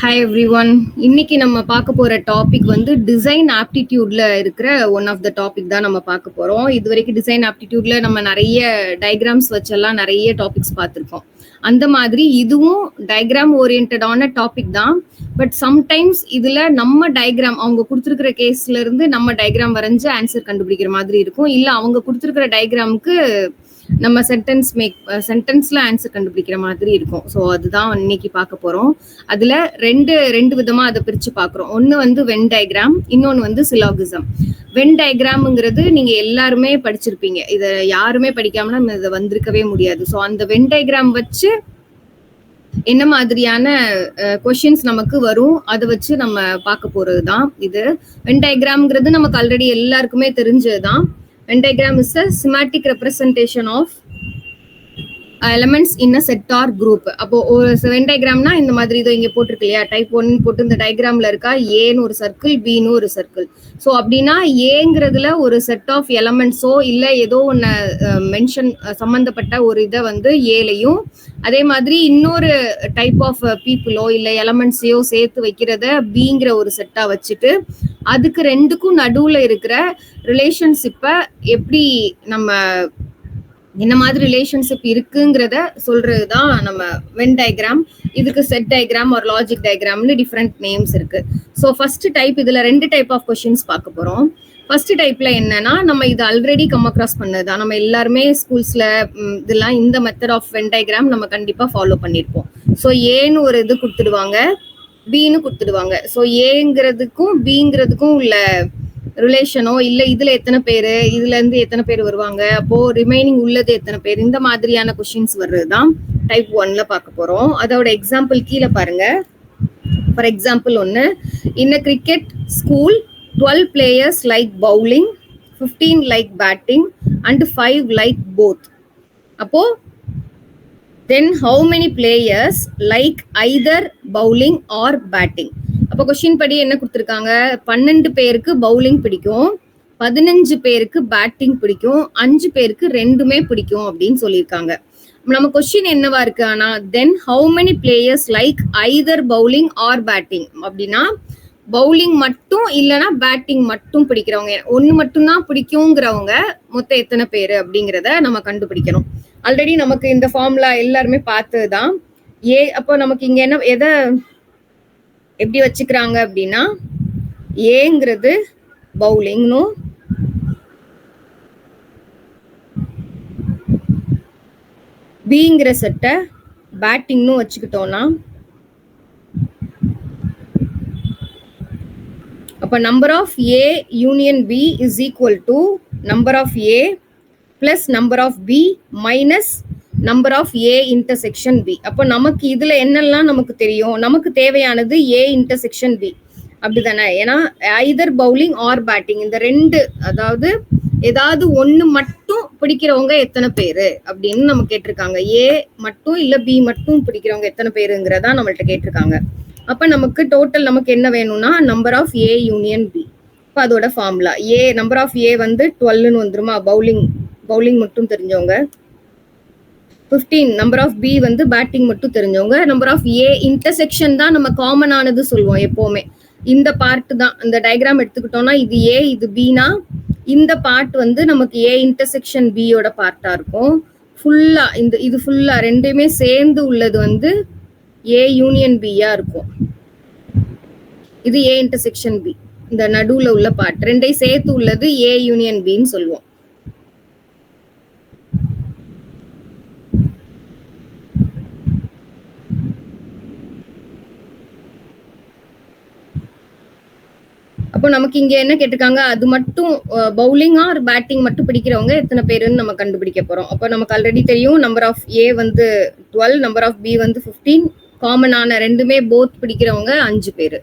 Hi every one. இன்னைக்கு நம்ம பார்க்க போற டாபிக் வந்து டிசைன் ஆப்டிடியூட்ல இருக்கிற ஒன் ஆஃப் த டாபிக் தான் நம்ம பார்க்க போறோம். இது வரைக்கும் டிசைன் ஆப்டிடியூட்ல நம்ம நிறைய டயக்ராம்ஸ் வச்செல்லாம் நிறைய டாபிக்ஸ் பார்த்துருக்கோம். அந்த மாதிரி இதுவும் டயக்ராம் ஓரியன்டான டாபிக் தான். பட் சம்டைம்ஸ் இதுல நம்ம டயக்ராம் அவங்க கொடுத்துருக்கிற கேஸ்ல இருந்து நம்ம டயக்ராம் வரைஞ்சு ஆன்சர் கண்டுபிடிக்கிற மாதிரி இருக்கும். இல்ல அவங்க கொடுத்துருக்கிற டயக்ராமுக்கு நம்ம சென்டென்ஸ்ல ஆன்சர் கண்டுபிடிக்கிற மாதிரி இருக்கும். ஸோ அதுதான் இன்னைக்கு பார்க்க போறோம். அதுல ரெண்டு விதமா அதை பிரிச்சு பாக்குறோம். ஒன்னு வந்து வென் டயக்ராம், இன்னொன்னு வந்து சிலாகிசம். வென் டயக்ராம்ங்கிறது நீங்க எல்லாருமே படிச்சிருப்பீங்க. இதை யாருமே படிக்காமனா நம்ம இதை வந்திருக்கவே முடியாது. ஸோ அந்த வென் டயக்ராம் வச்சு என்ன மாதிரியான கொஸ்டின்ஸ் நமக்கு வரும் அதை வச்சு நம்ம பார்க்க போறதுதான் இது. வென் டயக்ராம்ங்கிறது நமக்கு ஆல்ரெடி எல்லாருக்குமே தெரிஞ்சதுதான். Venn diagram is a schematic representation of elements in a set or group. அப்போ ஒரு Venn diagramனா இந்த மாதிரி இதோ இங்க போட்டிருக்கு இல்லையா, டைப் 1 போட்டு இந்த டயக்ராம்ல இருக்கா, ஏன்னு ஒரு சர்க்கிள், பின்னு ஒரு சர்க்கிள். ஸோ அப்படின்னா ஏங்கிறதுல ஒரு செட் ஆஃப் எலமெண்ட்ஸோ இல்லை ஏதோ ஒன்று மென்ஷன் சம்பந்தப்பட்ட ஒரு இதை வந்து ஏலையும், அதே மாதிரி இன்னொரு டைப் ஆஃப் பீப்புளோ இல்லை எலமெண்ட்ஸையோ சேர்த்து வைக்கிறத பிங்கிற ஒரு செட்டா வச்சுட்டு அதுக்கு ரெண்டுக்கும் நடுவுல இருக்கிற ரிலேஷன்ஷிப்பை எப்படி நம்ம என்ன மாதிரி ரிலேஷன்ஷிப் இருக்குங்கிறத சொல்றதுதான் நம்ம வென் டயக்ராம். இதுக்கு செட் டயக்ராம் ஒரு லாஜிக் டயக்ராம்னு டிஃப்ரெண்ட் நேம்ஸ் இருக்கு. ஸோ ஃபர்ஸ்ட் டைப், இதுல 2 டைப் ஆஃப் கொஸ்டின்ஸ் பார்க்க போறோம். ஃபர்ஸ்ட் டைப்ல என்னன்னா, நம்ம இது ஆல்ரெடி கம் அக்ராஸ் பண்ணதுதான். நம்ம எல்லாருமே ஸ்கூல்ஸ்ல இதெல்லாம் இந்த மெத்தட் ஆஃப் வென் டயக்ராம் நம்ம கண்டிப்பா ஃபாலோ பண்ணிருப்போம். ஸோ ஏன்னு ஒரு இது கொடுத்துடுவாங்க, பின்னு கொடுத்துடுவாங்க. ஸோ ஏங்கிறதுக்கும் பிங்கிறதுக்கும் உள்ள ரிலேஷனோ இல்ல இதுல எத்தனை பேரு, இதுல இருந்து எத்தனை பேர் வருவாங்க, அப்போ ரிமைனிங் உள்ளது எத்தனை பேர், இந்த மாதிரியான கொஸ்டின்ஸ் வர்றதுதான் டைப் 1ல பார்க்க போறோம். அதோட எக்ஸாம்பிள் கீழே பாருங்க. ஃபார் எக்ஸாம்பிள் ஒன்னு, இன் அ cricket school 12 players like bowling, 15 like batting and 5 like both. அப்போ then how many players like either bowling or batting? அப்போ கொஸ்டின் படி என்ன கொடுத்துருக்காங்க, 12 பேருக்கு பவுலிங் பிடிக்கும், 15 பேருக்கு பேட்டிங் பிடிக்கும், 5 பேருக்கு ரெண்டுமே பிடிக்கும் அப்படின்னு சொல்லியிருக்காங்க. நம்ம கொஸ்டின் என்னவா இருக்கு, ஆனா then how many players like either bowling or batting அப்படின்னா பவுலிங் மட்டும் இல்லைன்னா பேட்டிங் மட்டும் பிடிக்கிறவங்க, ஒன்னு மட்டும்தான் பிடிக்குங்கிறவங்க மொத்தம் எத்தனை பேரு அப்படிங்கிறத நம்ம கண்டுபிடிக்கணும். ஆல்ரெடி நமக்கு இந்த ஃபார்முலா எல்லாருமே பார்த்ததுதான். அப்போ நமக்கு இங்க என்ன எதை எப்படி வச்சுக்கிறாங்க அப்படின்னா, ஏங்கிறது பவுலிங்னும் பிங்கிற செட்டை பேட்டிங்னு வச்சுக்கிட்டோம்னா, அப்ப number of A union B is equal to number of A plus number of B minus number of A intersection B. அப்போ நமக்கு இதுல என்னெல்லாம் நமக்கு தெரியும், நமக்கு தேவையானது ஏ இன்டர்செக்ஷன் பி அப்படிதானே. ஏன்னா ஐதர் பவுலிங் ஆர் பேட்டிங் இந்த ரெண்டு, அதாவது ஏதாவது ஒண்ணு மட்டும் பிடிக்கிறவங்க எத்தனை பேரு அப்படின்னு நம்ம கேட்டிருக்காங்க. ஏ மட்டும் இல்ல பி மட்டும் பிடிக்கிறவங்க எத்தனை பேருங்கிறதா நம்மள்ட்ட கேட்டிருக்காங்க. அப்ப நமக்கு டோட்டல் நமக்கு என்ன வேணும்னா number of A union B. இப்போ அதோட formula A number of A வந்து 12ன்னு வந்துருமா, பவுலிங் மட்டும் தெரிஞ்சவங்க, 15 நம்பர் ஆஃப் பி வந்து பேட்டிங் மட்டும் தெரிஞ்சவங்க, நம்பர் ஆஃப் ஏ இன்டர்செக்ஷன் தான் நம்ம காமனானது சொல்லுவோம் எப்பவுமே. இந்த பார்ட் தான் இந்த டயக்ராம் எடுத்துக்கிட்டோம்னா இது ஏ இது பினா இந்த பார்ட் வந்து நமக்கு ஏ இன்டர்செக்ஷன் பியோட பார்ட்டா இருக்கும். ஃபுல்லா இது ஃபுல்லா ரெண்டுமே சேர்ந்து உள்ளது வந்து ஏ யூனியன் பியா இருக்கும். இது ஏ இன்டர்செக்ஷன் பி, இந்த நடுவுல உள்ள பார்ட் ரெண்டையும் சேர்த்து உள்ளது ஏ யூனியன் பின்னு சொல்லுவோம். அப்போ நமக்கு இங்க என்ன கேட்டிருக்காங்க, அது மட்டும் பவுலிங் ஆர் பேட்டிங் மட்டும் பிடிக்கிறவங்க எத்தனை பேருன்னு நம்ம கண்டுபிடிக்க போறோம். அப்போ நமக்கு ஆல்ரெடி தெரியும் நம்பர் ஆஃப் ஏ வந்து 12, நம்பர் ஆஃப் பி வந்து 15, காமனான ரெண்டுமே போத் பிடிக்கிறவங்க 5 பேரு.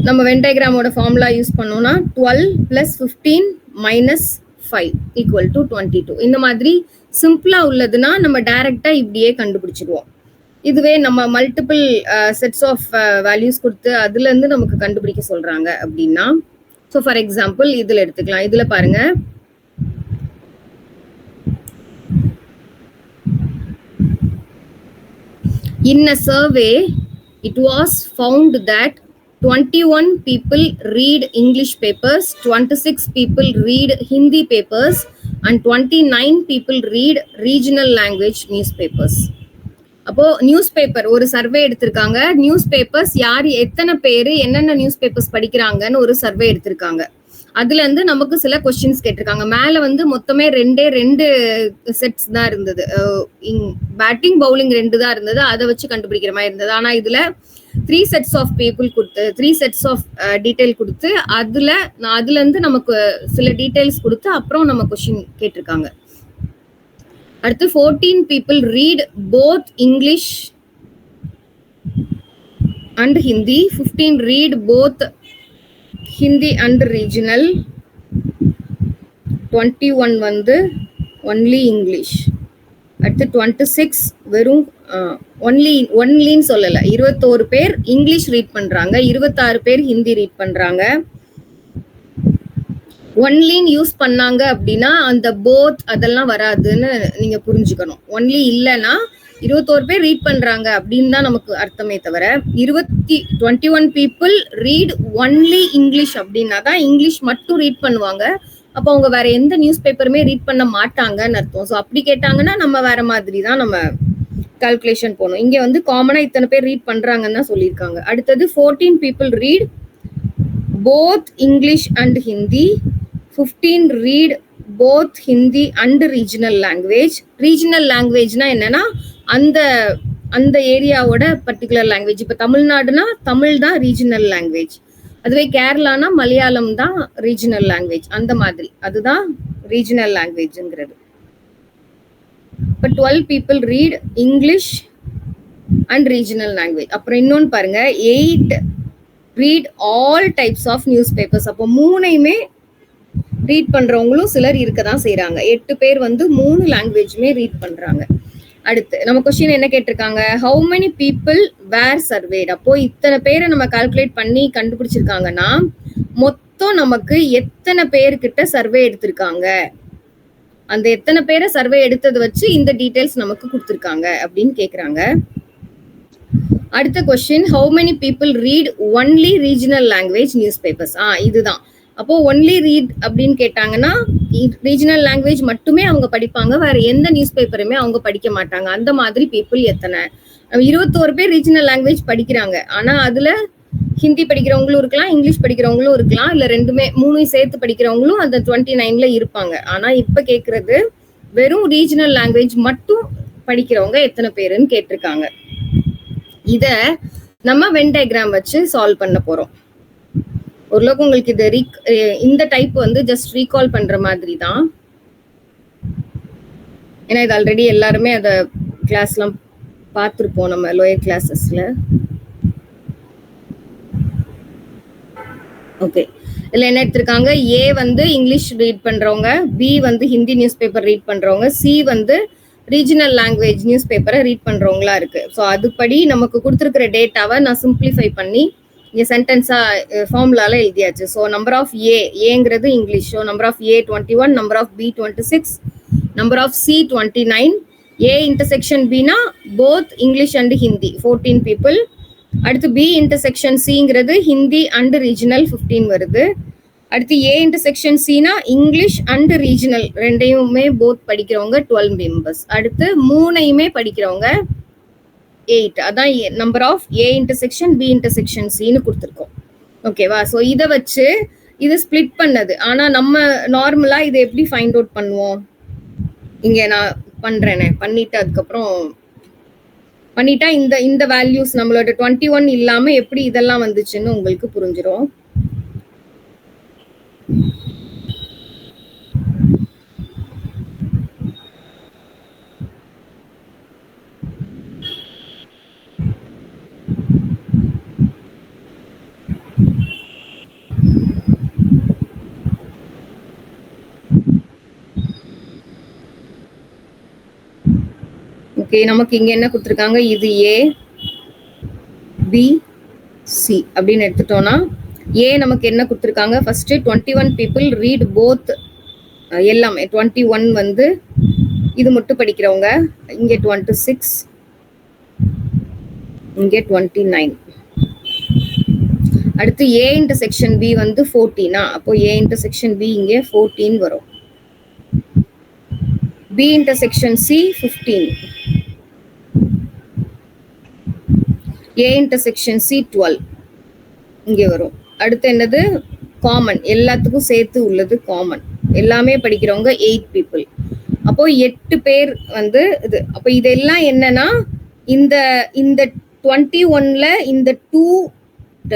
நம்ம வென் டயக்ராமோட ஃபார்முலா யூஸ் பண்ணோம்னா 12 பிளஸ் 15 மைனஸ் 5 ஈக்குவல் டு 22. இந்த மாதிரி சிம்பிளா உள்ளதுன்னா நம்ம டைரக்டா இப்படியே கண்டுபிடிச்சிடுவோம். இதுவே நம்ம மல்டிபிள் செட்ஸ் ஆஃப் வேல்யூஸ் கொடுத்து அதுல இருந்து நமக்கு கண்டுபிடிக்க சொல்றாங்க அப்படின்னா, ஸோ ஃபார் எக்ஸாம்பிள் இதுல எடுத்துக்கலாம். இதுல பாருங்க, in a survey It was found that 21 people read English papers, 26 people read Hindi papers, and 29 people read regional language newspapers. அப்போ நியூஸ் பேப்பர் ஒரு சர்வே எடுத்திருக்காங்க. நியூஸ் பேப்பர்ஸ் யார் எத்தனை பேரு என்னென்ன நியூஸ் பேப்பர்ஸ் படிக்கிறாங்கன்னு ஒரு சர்வே எடுத்திருக்காங்க. அதுல இருந்து நமக்கு சில கொஸ்டின்ஸ் கேட்டிருக்காங்க. மேல வந்து மொத்தமே ரெண்டு செட்ஸ் தான் இருந்தது. பேட்டிங் பவுலிங் 2 தான் இருந்தது. அதை வச்சு கண்டுபிடிக்கிற மாதிரி இருந்தது. ஆனா இதுல 3 sets of people கொடுத்து 3 sets of டீடைல் கொடுத்து அதுல இருந்து நமக்கு சில டீடைல்ஸ் கொடுத்து அப்புறம் நம்ம கொஸ்டின் கேட்டிருக்காங்க. அடுத்து 14 people read both English and Hindi, 15 read both Hindi and regional, 21 வந்து only English. அடுத்து 26 வெறும் ஒன்லின்னு சொல்லல, 21 பேர் இங்கிலீஷ் ரீட் பண்றாங்க, 26 பேர் ஹிந்தி ரீட் பண்றாங்க. ஒன்லின்னு யூஸ் பண்ணாங்க அப்படின்னா அந்த போத் அதெல்லாம் வராதுன்னு நீங்க புரிஞ்சுக்கணும். ஒன்லி இல்லைன்னா 21 பேர் ரீட் பண்றாங்க அப்படின்னு தான் நமக்கு அர்த்தமே தவிர 21 people ரீட் ஒன்லி இங்கிலீஷ் அப்படின்னா தான் இங்கிலீஷ் மட்டும் ரீட் பண்ணுவாங்க. அப்போ அவங்க வேற எந்த நியூஸ் பேப்பருமே ரீட் பண்ண மாட்டாங்கன்னு அர்த்தம். ஸோ அப்படி கேட்டாங்கன்னா நம்ம வேற மாதிரி தான் நம்ம கால்குலேஷன் போகணும். இங்க வந்து காமனா இத்தனை பேர் ரீட் பண்றாங்கன்னு தான் சொல்லியிருக்காங்க. அடுத்தது 14 people read both English and Hindi, 15 read both Hindi and regional language. Regional languageனா என்னன்னா அந்த ஏரியாவோட பர்டிகுலர் லாங்குவேஜ். இப்ப தமிழ்நாடுனா தமிழ் தான் ரீஜனல் லாங்குவேஜ், அதுவே கேரளானா மலையாளம் தான் ரீஜனல் லாங்குவேஜ். அந்த மாதிரி அதுதான் ரீஜனல் லாங்குவேஜ்ங்கிறது. இப்ப 12 people read English and regional language. அப்புறம் இன்னொன்னு பாருங்க, 8 read all types of newspapers. அப்போ 3ஐயுமே ரீட் பண்றவங்களும் சிலர் இருக்கதான் செய்யறாங்க. 8 பேர் வந்து 3 லாங்குவேஜுமே ரீட் பண்றாங்க. அடுத்து நம்ம கொஸ்டின் என்ன கேட்டிருக்காங்க, how many people were surveyed. அப்போ இத்தனை பேரை நம்ம கால்குலேட் பண்ணி கண்டுபிடிச்சிருக்காங்கன்னா மொத்தம் நமக்கு எத்தனை பேர்கிட்ட சர்வே எடுத்திருக்காங்க, அந்த எத்தனை பேரை சர்வே எடுத்தது வச்சு இந்த டீடைல்ஸ் நமக்கு கொடுத்திருக்காங்க அப்படின்னு கேக்குறாங்க. அடுத்த question, how many people read only regional language newspapers. இதுதான். அப்போ ஒன்லி ரீட் அப்படின்னு கேட்டாங்கன்னா ரீஜனல் லாங்குவேஜ் மட்டுமே அவங்க படிப்பாங்க, வேற எந்த நியூஸ் பேப்பருமே அவங்க படிக்க மாட்டாங்க. அந்த மாதிரி பீப்புள் எத்தனை, 21 பேர் ரீஜனல் லாங்குவேஜ் படிக்கிறாங்க. ஆனா அதுல ஹிந்தி படிக்கிறவங்களும் இருக்கலாம், இங்கிலீஷ் படிக்கிறவங்களும் இருக்கலாம், இல்ல 3 சேர்த்து படிக்கிறவங்களும் அந்த 29ல இருப்பாங்க. ஆனா இப்ப கேக்குறது வெறும் ரீஜனல் லாங்குவேஜ் மட்டும் படிக்கிறவங்க எத்தனை பேருன்னு கேட்டிருக்காங்க. இத நம்ம வென் டயக்ராம் வச்சு சால்வ் பண்ண போறோம். ஓரளவுக்கு உங்களுக்கு இது இந்த டைப் வந்து ஜஸ்ட் ரீகால் பண்ற மாதிரி தான். ஏன்னா இது ஆல்ரெடி எல்லாருமே அத கிளாஸ்லாம் பார்த்துருப்போம் நம்ம லோயர் கிளாஸஸ்ல. ஓகே, இதுல என்ன எடுத்திருக்காங்க, ஏ வந்து இங்கிலீஷ் ரீட் பண்றவங்க, பி வந்து ஹிந்தி நியூஸ் பேப்பர் ரீட் பண்றவங்க, சி வந்து ரீஜனல் லாங்குவேஜ் நியூஸ் பேப்பரை ரீட் பண்றவங்களா இருக்கு. ஸோ அதுபடி நமக்கு கொடுத்துருக்கிற டேட்டாவை நான் சிம்பிளிஃபை பண்ணி இங்க சென்டென்ஸா ஃபார்முலால எழுதியாச்சு. ஸோ நம்பர் ஆஃப் ஏங்கிறது English, so number of A 21, number of B 26, number of C 29, A intersection பினா both English and Hindi 14 people. அடுத்து பி இன்டர்செக்ஷன் சிங்கிறது ஹிந்தி அண்ட் ரீஜனல் 15 வருது. அடுத்து ஏ இன்டர்செக்ஷன் சினா இங்கிலீஷ் அண்ட் ரீஜனல் ரெண்டையுமே போத் படிக்கிறவங்க 12 members. அடுத்து 3ஐயுமே படிக்கிறவங்க 8. அதான் number of A intersection B intersection சின்னு கொடுத்துருக்கோம். ஓகேவா? ஸோ இதை வச்சு இது ஸ்பிளிட் பண்ணது. ஆனா நம்ம நார்மலா இதை எப்படி ஃபைண்ட் அவுட் பண்ணுவோம், இங்க நான் பண்றேனே பண்ணிட்டு அதுக்கப்புறம் பண்ணிட்டா இந்த வேல்யூஸ் நம்மளோட 21 இல்லாம எப்படி இதெல்லாம் வந்துச்சுன்னு உங்களுக்கு புரிஞ்சிடும். ஓகே, நமக்கு இங்க என்ன கொடுத்துருக்காங்க, இது ஏ பி சி அப்படின்னு எடுத்துட்டோம்னா ஏ நமக்கு என்ன கொடுத்துருக்காங்க, ஃபர்ஸ்ட் 21 people ரீட் போத், எல்லாமே 21 வந்து இது மட்டும் படிக்கிறவங்க, இங்க 26, இங்கே 29. அடுத்து A intersection B வந்து 14. அப்போ A intersection B இங்கே 14 வரும். B intersection C 15. A intersection C 12 இங்கே வரும். அடுத்து என்னது காமன், எல்லாத்துக்கும் சேர்த்து உள்ளது காமன். எல்லாமே படிக்கிறவங்க 8 people. அப்போ 8 பேர் வந்து இது. அப்போ இதெல்லாம் என்னன்னா இந்த 21ல இந்த 2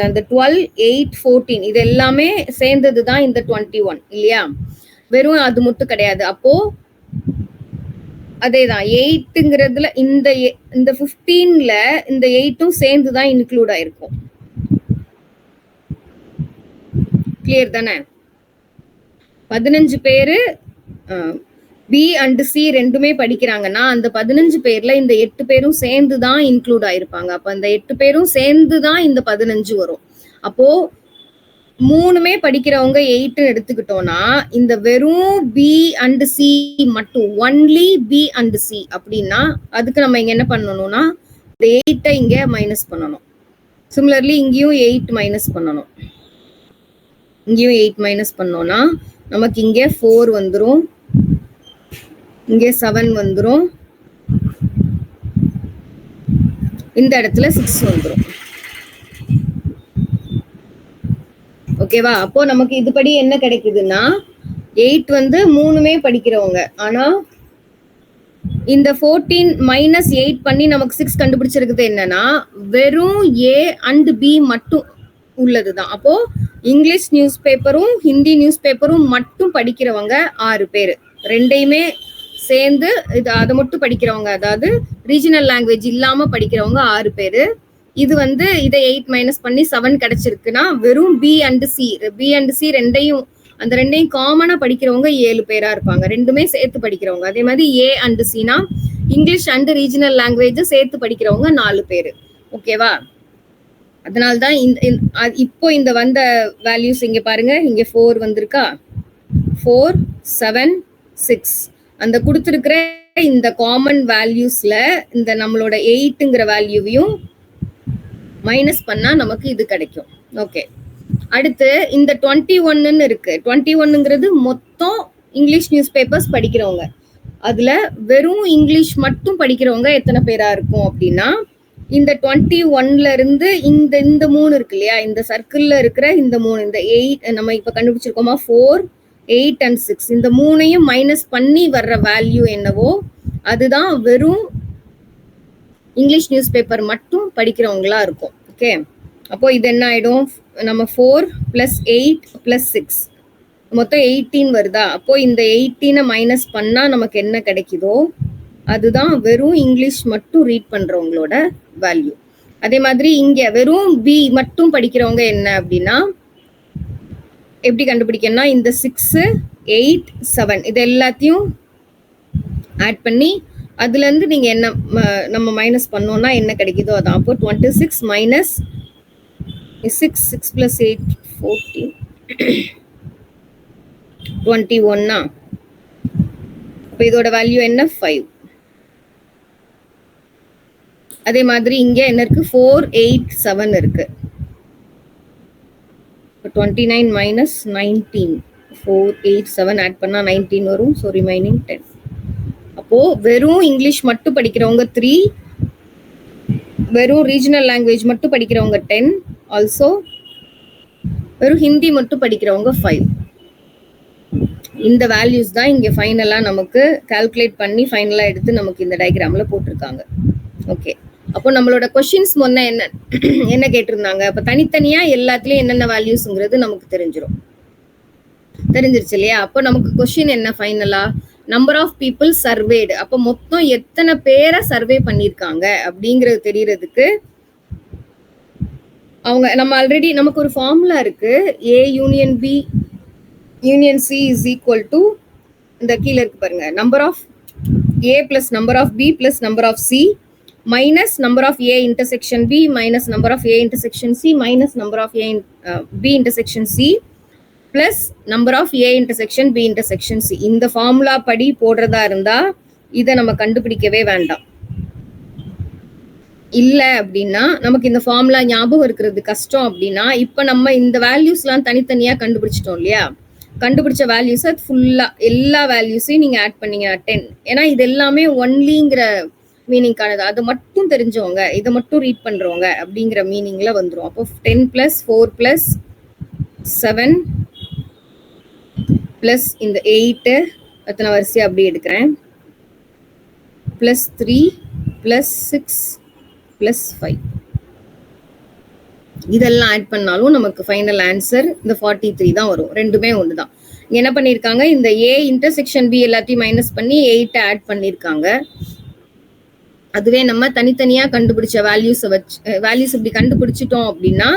அந்த 12 8 14 இது எல்லாமே சேர்ந்தது தான் இந்த 21 இல்லையா? வெறும் அது மட்டும் கிடையாது. அப்போ அதேதான் 8ங்கிறதுல இந்த 15ல இந்த 8ம் சேர்ந்து தான் இன்க்ளூட் ஆயிருக்கும். கிளியர் தானே? 15 பேரு B and C ரெண்டுமே படிக்கிறாங்கன்னா அந்த 15 பேர்ல இந்த 8 பேரும் சேர்ந்து தான் இன்க்ளூட் ஆயிருப்பாங்க. அப்ப அந்த 8 பேரும் சேர்ந்து தான் இந்த 15 வரும். அப்போ 3மே படிக்கிறவங்க 8 எடுத்துக்கிட்டோம்னா இந்த வெறும் B and C மட்டும் ஒன்லி B and C அப்படின்னா அதுக்கு நம்ம இங்க என்ன பண்ணணும்னா இந்த 8 இங்க மைனஸ் பண்ணணும். சிமிலர்லி இங்கேயும் 8 மைனஸ் பண்ணணும். இங்கேயும் 8 மைனஸ் பண்ணோம்னா நமக்கு இங்க 4 வந்துரும், இங்கே 7 வந்துரும், இந்த இடத்துல 6 வந்துரும். ஓகேவா? அப்போ நமக்கு இதுபடி என்ன கிடைக்குதுன்னா 8 வந்து 3மே படிக்கிறவங்க. ஆனா இந்த 14 மைனஸ் 8 பண்ணி நமக்கு 6 கண்டுபிடிச்சிருக்குது என்னன்னா வெறும் A and B மட்டும் உள்ளதுதான். அப்போ இங்கிலீஷ் நியூஸ் பேப்பரும் ஹிந்தி நியூஸ் பேப்பரும் மட்டும் படிக்கிறவங்க 6 பேர். ரெண்டையுமே சேர்ந்து இது அதை மட்டும் படிக்கிறவங்க, அதாவது ரீஜனல் லாங்குவேஜ் இல்லாம படிக்கிறவங்க 6 பேரு. இது வந்து இதை 8 மைனஸ் பண்ணி 7 கிடைச்சிருக்குன்னா வெறும் B and C அந்த ரெண்டையும் காமனா படிக்கிறவங்க 7 பேரா இருப்பாங்க. ரெண்டுமே சேர்த்து படிக்கிறவங்க. அதே மாதிரி A and Cனா இங்கிலீஷ் அண்ட் ரீஜனல் லாங்குவேஜ் சேர்த்து படிக்கிறவங்க 4 பேரு. ஓகேவா? அதனால்தான் இப்போ இந்த வந்த வேல்யூஸ் இங்க பாருங்க, இங்க 4 வந்திருக்கா, 4 7 6 அந்த கொடுத்திருக்கிற இந்த காமன் வேல்யூஸ்ல இந்த நம்மளோட 8ங்கிற வேல்யூவையும் மைனஸ் பண்ணா நமக்கு இது கிடைக்கும். ஓகே, அடுத்து இந்த 21ன்னு இருக்கு. 21ங்கிறது மொத்தம் இங்கிலீஷ் நியூஸ் பேப்பர்ஸ் படிக்கிறவங்க. அதுல வெறும் இங்கிலீஷ் மட்டும் படிக்கிறவங்க எத்தனை பேரா இருக்கும் அப்படின்னா இந்த 21ல இருந்து இந்த 3 இருக்கு இல்லையா, இந்த சர்க்கிள்ல இருக்கிற இந்த 3, இந்த 8 நம்ம இப்ப கண்டுபிடிச்சிருக்கோமா, 4 8 and 6 இந்த 3ஐயும் மைனஸ் பண்ணி வர்ற வேல்யூ என்னவோ அதுதான் வெறும் இங்கிலீஷ் நியூஸ் பேப்பர் மட்டும் படிக்கிறவங்களா இருக்கும். ஓகே, அப்போ இது என்ன ஆயிடும், நம்ம 4 + 8 + 6 மொத்தம் 18 வருதா. அப்போ இந்த 18 மைனஸ் பண்ணா நமக்கு என்ன கிடைக்குதோ அதுதான் வெறும் இங்கிலீஷ் மட்டும் ரீட் பண்றவங்களோட வேல்யூ. அதே மாதிரி இங்க வெறும் B மட்டும் படிக்கிறவங்க என்ன அப்படின்னா எப்படி கண்டுபிடிக்கணும்னா இந்த 6 8 7 இது எல்லாத்தையும் ஆட் பண்ணி அதுல இருந்து நீங்க என்ன நம்ம மைனஸ் பண்ணோம்னா என்ன கிடைக்குதோ அதான். அப்போ 26 மைனஸ் 6 6 + 8 14 21. அப்ப இதோட வேல்யூ என்ன, 5. அதே மாதிரி இங்க என்ன இருக்கு, 4 8 7 இருக்கு. 29 மைனஸ் 19 4 8 7 ஆட் பண்ணா 19 வரும். So remaining 10. அப்போ வெறும் இங்கிலீஷ் மட்டும் படிக்கிறவங்க 3, வெறும் ரீஜனல் லாங்குவேஜ் மட்டும் படிக்கிறவங்க 10, ஆல்சோ வெறும் ஹிந்தி மட்டும் படிக்கிறவங்க 5. இந்த வேல்யூஸ் தான் இங்க ஃபைனலா நமக்கு கால்குலேட் பண்ணி ஃபைனலா எடுத்து நமக்கு இந்த டயக்ராம்ல போட்டிருக்காங்க. ஓகே, அப்போ நம்மளோட கொஸ்டின்ஸ் முன்ன என்ன கேட்டிருந்தாங்க, அப்ப தனித்தனியா எல்லாத்துலயும் என்னென்ன வேல்யூஸ்ங்கிறது நமக்கு தெரிஞ்சிருச்சு இல்லையா. அப்போ நமக்கு கொஸ்டின் என்ன ஃபைனலா, நம்பர் ஆஃப் பீப்புள் சர்வேடு. அப்போ மொத்தம் எத்தனை பேரை சர்வே பண்ணியிருக்காங்க அப்படிங்கிறது தெரியறதுக்கு நம்ம ஆல்ரெடி நமக்கு ஒரு ஃபார்முலா இருக்கு, A union B union C is equal to இந்த கீழே இருக்கு பாருங்க, number of A plus number of B plus number of C minus number of A intersection B minus number of A intersection C minus number of B intersection C plus number of A intersection B intersection C. இந்த formula படி போடுறதா இருந்தா இதை நம்ம கண்டுபிடிக்கவே வேண்டாம். இல்ல அப்படின்னா நமக்கு இந்த ஃபார்முலா ஞாபகம் இருக்கிறது கஷ்டம் அப்படின்னா இப்ப நம்ம இந்த வேல்யூஸ்லாம் தனித்தனியா கண்டுபிடிச்சிட்டோம் இல்லையா? கண்டுபிடிச்ச வேல்யூஸை ஃபுல்லா எல்லா வேல்யூஸையும் நீங்க ஆட் பண்ணீங்க 10. ஏன்னா இது எல்லாமே ஒன்லிங்கிற மீனிங்கானது. அது மட்டும் தெரிஞ்சவங்க, இதை மட்டும் ரீட் பண்றவங்க அப்படிங்கிற மீனிங்ல வந்துரும். அப்போ 10 பிளஸ் 4 பிளஸ் 7 பிளஸ் இந்த 8 எத்தனை வரிசை அப்படி எடுக்கிறேன், பிளஸ் 3 பிளஸ் 6 பிளஸ் 5. இதெல்லாம் ஆட் பண்ணாலும் நமக்கு ஃபைனல் ஆன்சர் இந்த 43 தான் வரும். ரெண்டுமே ஒன்று தான். இங்க என்ன பண்ணியிருக்காங்க, இந்த ஏ இன்டர்செக்ஷன் பி எல்லாத்தையும் மைனஸ் பண்ணி 8 ஆட் பண்ணியிருக்காங்க. அதுவே நம்ம தனித்தனியா கண்டுபிடிச்ச வேல்யூஸ் இப்படி கண்டுபிடிச்சிட்டோம் அப்படின்னா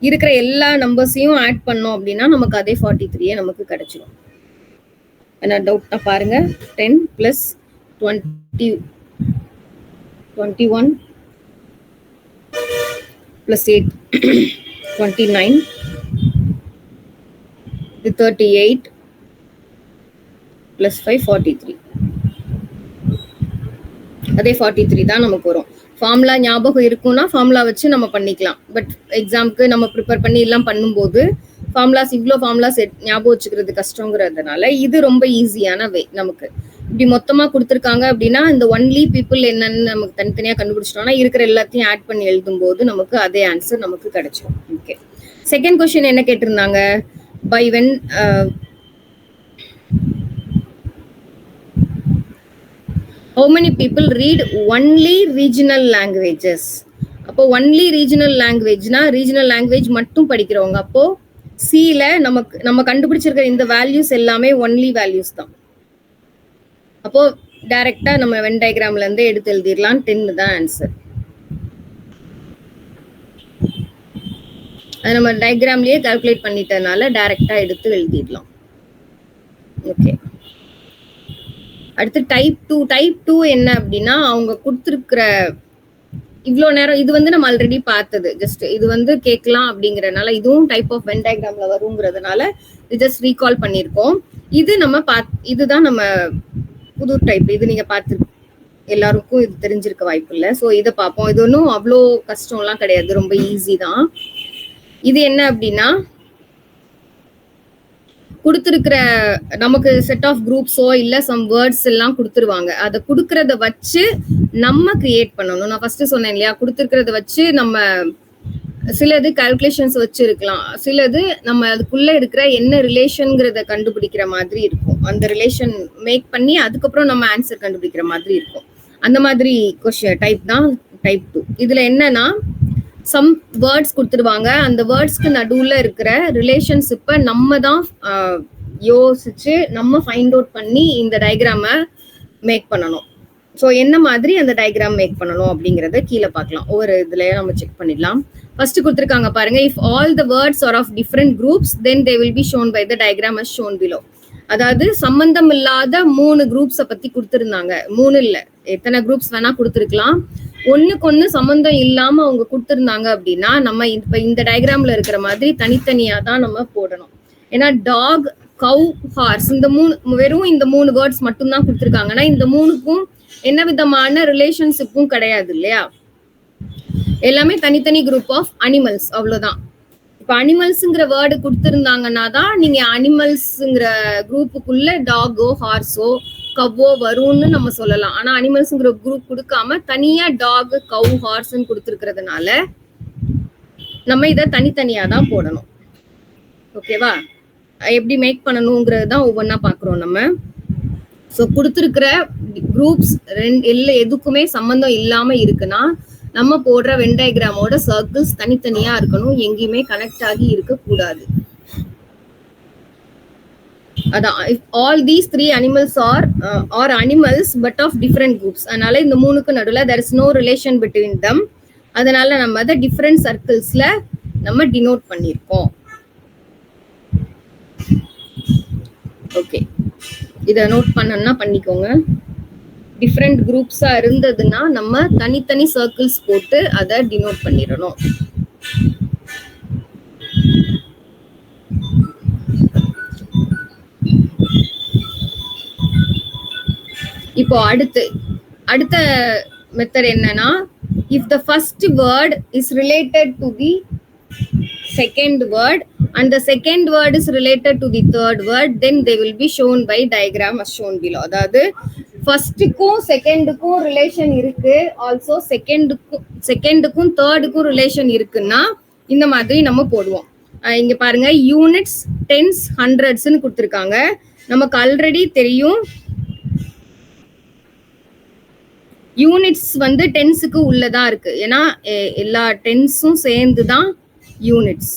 இருக்கிற எல்லா நம்பர்ஸையும் ஆட் பண்ணோம் அப்படின்னா நமக்கு அதே 43 நமக்கு கிடைச்சிடும். என்ன டவுட்னா பாருங்க. 10 பிளஸ் 21 plus 8 29 இது 38 plus 5 43. அதே 43 தான் நமக்கு வரும். ஃபார்முலா ஞாபகம் இருக்கும்னா ஃபார்முலா வச்சு நம்ம பண்ணிக்கலாம். பட் எக்ஸாம்க்கு நம்ம ப்ரிப்பேர் பண்ணி எல்லாம் பண்ணும்போது ஃபார்முலாஸ் இவ்வளோ ஃபார்முலாஸ் ஞாபகம் வச்சுக்கிறது கஷ்டங்கிறதுனால இது ரொம்ப ஈஸியான வே. நமக்கு இப்படி மொத்தமா கொடுத்துருக்காங்க அப்படின்னா இந்த ஒன்லி பீப்புள் என்னன்னு நமக்கு தனித்தனியா கண்டுபிடிச்சிட்டோம்னா இருக்கிற எல்லாத்தையும் ஆட் பண்ணி எழுதும் போது நமக்கு அதே ஆன்சர் நமக்கு கிடைச்சிடும். ஓகே, செகண்ட் கொஸ்டின் என்ன கேட்டிருந்தாங்க, by when how many people read only regional languages. அப்போ ஒன்லி ரீஜனல் லாங்குவேஜ்னா ரீஜனல் லாங்குவேஜ் மட்டும் படிக்கிறவங்க. அப்போ சில நம்ம கண்டுபிடிச்சிருக்கிற இந்த வேல்யூஸ் எல்லாமே ஒன்லி வேல்யூஸ் தான். அப்போ டைரக்டா நம்ம வென் டயக்ராம்ல இருந்து எடுத்து எழுதிடலாம். 10 தான் ஆன்சர். அது நம்ம டயக்ராம்லயே கால்குலேட் பண்ணிட்டனால டைரக்டா எடுத்து எழுதிடலாம். ஓகே, அடுத்து டைப் 2. டைப் 2 என்ன அப்படின்னா அவங்க கொடுத்துருக்கிற இவ்வளோ நேரம் இது நம்ம ஆல்ரெடி பார்த்தது. ஜஸ்ட் இது கேட்கலாம் அப்படிங்கறதுனால இதுவும் டைப் ஆஃப் வென் டயக்ராம்ல வருங்கிறதுனால இது ஜஸ்ட் ரீகால் பண்ணியிருக்கோம். இது இதுதான் நம்ம புது டைப். இது நீங்க பார்த்து எல்லாருக்கும் இது தெரிஞ்சிருக்க வாய்ப்பு இல்லை. ஸோ இதை பார்ப்போம். இது ஒன்றும் அவ்வளோ கஷ்டம்லாம் கிடையாது, ரொம்ப ஈஸி தான். இது என்ன அப்படின்னா கொடுத்துருக்கிற நமக்கு செட் ஆஃப் குரூப்ஸோ இல்ல சம் வேர்ட்ஸ் எல்லாம் கொடுத்துருவாங்க. அதை கொடுக்கறத வச்சு நம்ம கிரியேட் பண்ணணும். நான் ஃபர்ஸ்ட் சொன்னேன் இல்லையா, கொடுத்துருக்கிறத வச்சு நம்ம சிலது கால்குலேஷன்ஸ் வச்சு இருக்கலாம், சிலது நம்ம அதுக்குள்ள இருக்கிற என்ன ரிலேஷன்ங்கிறத கண்டுபிடிக்கிற மாதிரி இருக்கும். அந்த ரிலேஷன் மேக் பண்ணி அதுக்கப்புறம் நம்ம ஆன்சர் கண்டுபிடிக்கிற மாதிரி இருக்கும். அந்த மாதிரி கொஸ்டின் டைப் தான் டைப் 2. இதுல என்னன்னா சம் வேர்ட்ஸ் கொடுத்துருவாங்க. அந்த வேர்ட்ஸ்க்கு நடுவுல இருக்கிற ரிலேஷன்ஷிப்பை நம்ம தான் யோசிச்சு நம்ம ஃபைண்ட் அவுட் பண்ணி இந்த டயக்ராமை மேக் பண்ணணும். ஸோ என்ன மாதிரி அந்த டயக்ராம் மேக் பண்ணணும் அப்படிங்கறத கீழே பார்க்கலாம். ஒவ்வொரு இதுலயே நம்ம செக் பண்ணிடலாம். ஃபர்ஸ்ட் கொடுத்துருக்காங்க பாருங்க, if all the words are of different groups then they will be shown by the diagram as shown below. அதாவது சம்பந்தம் இல்லாத 3 குரூப்ஸை பத்தி கொடுத்துருந்தாங்க. 3 இல்ல, எத்தனை குரூப்ஸ் வேணா கொடுத்துருக்கலாம். ஒண்ணுக்கு ஒண்ணு சம்பந்தம் இல்லாம அவங்க கொடுத்துருந்தாங்க அப்படின்னா நம்ம இப்ப இந்த டயக்ராம்ல இருக்கிற மாதிரி தனித்தனியா தான் நம்ம போடணும். ஏன்னா டாக், கவ், ஹார்ஸ் இந்த 3 வெறும் இந்த 3 வேர்ட்ஸ் மட்டும் தான் கொடுத்துருக்காங்கன்னா இந்த 3க்கும் என்ன விதமான ரிலேஷன்ஷிப்பும் கிடையாது இல்லையா. எல்லாமே தனித்தனி குரூப் ஆஃப் அனிமல்ஸ், அவ்வளவுதான். இப்ப அனிமல்ஸ்ங்கிற வேர்டு கொடுத்துருந்தாங்கன்னா தான் நீங்க அனிமல்ஸ்ங்கிற குரூப்புக்குள்ள டாகோ, ஹார்ஸோ, கவ்வோ வரும்னு நம்ம சொல்லலாம். ஆனா அனிமல்ஸ்ங்கிற குரூப் கொடுக்காம தனியா டாக், கவ், ஹார்ஸ்ன்னு கொடுத்துருக்கிறதுனால நம்ம இதை தனித்தனியா தான் போடணும். ஓகேவா? எப்படி மேக் பண்ணணுங்கிறது தான் ஒவ்வொன்றா பாக்குறோம் நம்ம. ஸோ கொடுத்துருக்கிற குரூப்ஸ் எதுக்குமே சம்பந்தம் இல்லாம இருக்குன்னா நம்ம போடுற வென் டயக்ராமோட சர்க்கிள்ஸ் தனித்தனியா இருக்கணும், எங்கேயுமே கனெக்ட் ஆகி இருக்க கூடாது. அதான் all these 3 animals are animals but of different groups. அதனால இந்த 3க்கு நடுவுல there is no relation between them. அதனால நம்ம அதை டிஃபரெண்ட் சர்க்கிள்ஸ்ல நம்ம டினோட் பண்ணியிருக்கோம். ஓகே, இதை நோட் பண்ணணும்னா பண்ணிக்கோங்க. டிஃப்ரெண்ட் குரூப்ஸா இருந்ததுன்னா நம்ம தனித்தனி சர்க்கிள்ஸ் போட்டு அதை டினோட் பண்ணிடணும். இப்போ அடுத்த மெத்தட் என்னன்னா if the first word is related to the second word and the second word is related to the third word, then they will be shown by diagram as shown below. அதாவது ஃபர்ஸ்ட்டுக்கும் செகண்டுக்கும் relation இருக்கு, also செகண்டுக்கும் தேர்டுக்கும் relation இருக்குன்னா இந்த மாதிரி நம்ம போடுவோம். இங்க பாருங்க, units, tense, ஹண்ட்ரட்ஸ்ன்னு கொடுத்துருக்காங்க. நமக்கு ஆல்ரெடி தெரியும் யூனிட்ஸ் வந்து டென்ஸுக்கு உள்ளதா இருக்கு, ஏன்னா எல்லா டென்ஸும் சேர்ந்து தான் யூனிட்ஸ்,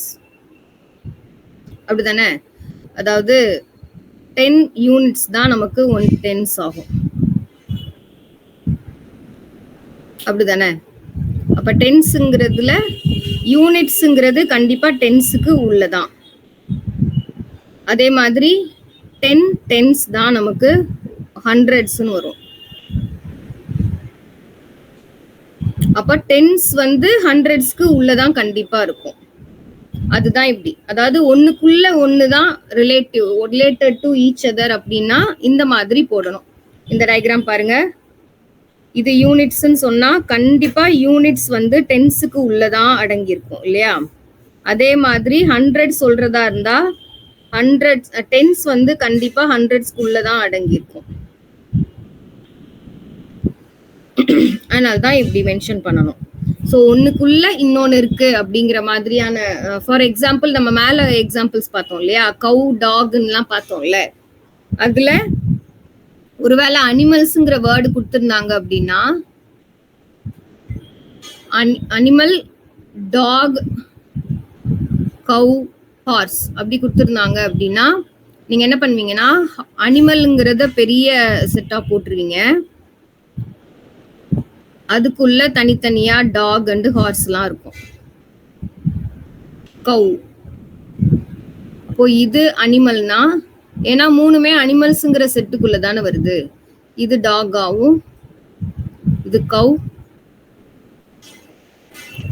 அப்படிதானே? அதாவது 10 யூனிட்ஸ் தான் நமக்கு 1 டென்ஸ் ஆகும், அப்படிதானே? அப்ப டென்ஸ்ங்கிறதுல யூனிட்ஸ்ங்கிறது கண்டிப்பா டென்ஸுக்கு உள்ளதான். அதே மாதிரி 10 டென்ஸ் தான் நமக்கு ஹண்ட்ரட்ஸ்ன்னு வரும். அப்ப டென்ஸ் வந்து ஹண்ட்ரட்ஸ்க்கு உள்ளதான் கண்டிப்பா இருக்கும். அதுதான் இப்படி, அதாவது ஒண்ணுக்குள்ள ஒண்ணுதான் ரிலேட்டட் டு ஈச் அதர் அப்படின்னா இந்த மாதிரி போடணும். இந்த டயக்ராம் பாருங்க, இது யூனிட்ஸ்ன்னு சொன்னா கண்டிப்பா யூனிட்ஸ் வந்து டென்ஸுக்கு உள்ளதான் அடங்கியிருக்கும் இல்லையா? அதே மாதிரி ஹண்ட்ரட் சொல்றதா இருந்தா டென்ஸ் வந்து கண்டிப்பா ஹண்ட்ரட்ஸ்க்கு உள்ளதான் அடங்கியிருக்கும். அதனால்தான் இப்படி மென்ஷன் பண்ணணும். ஸோ ஒன்னுக்குள்ள இன்னொன்னு இருக்கு அப்படிங்கிற மாதிரியான, ஃபார் எக்ஸாம்பிள் நம்ம மேல எக்ஸாம்பிள்ஸ் பார்த்தோம் இல்லையா, கவு, டாக்லாம் பார்த்தோம்ல, அதுல ஒருவேளை அனிமல்ஸ்ங்கிற வேர்டு கொடுத்திருந்தாங்க அப்படின்னா அனிமல், டாக், கவு, ஹார்ஸ் அப்படி கொடுத்திருந்தாங்க அப்படின்னா நீங்க என்ன பண்ணுவீங்கன்னா அனிமல்ங்கிறத பெரிய செட்டா போட்டுருவீங்க, அதுக்குள்ள தனித்தனியா டாக் அண்ட் ஹார்ஸ் எல்லாம் இருக்கும். கவு, அப்போ இது அனிமல்னா, ஏன்னா மூணுமே அனிமல்ஸ்ங்கிற செட்டுக்குள்ள தானே வருது. இது டாகாவும், இது கவு,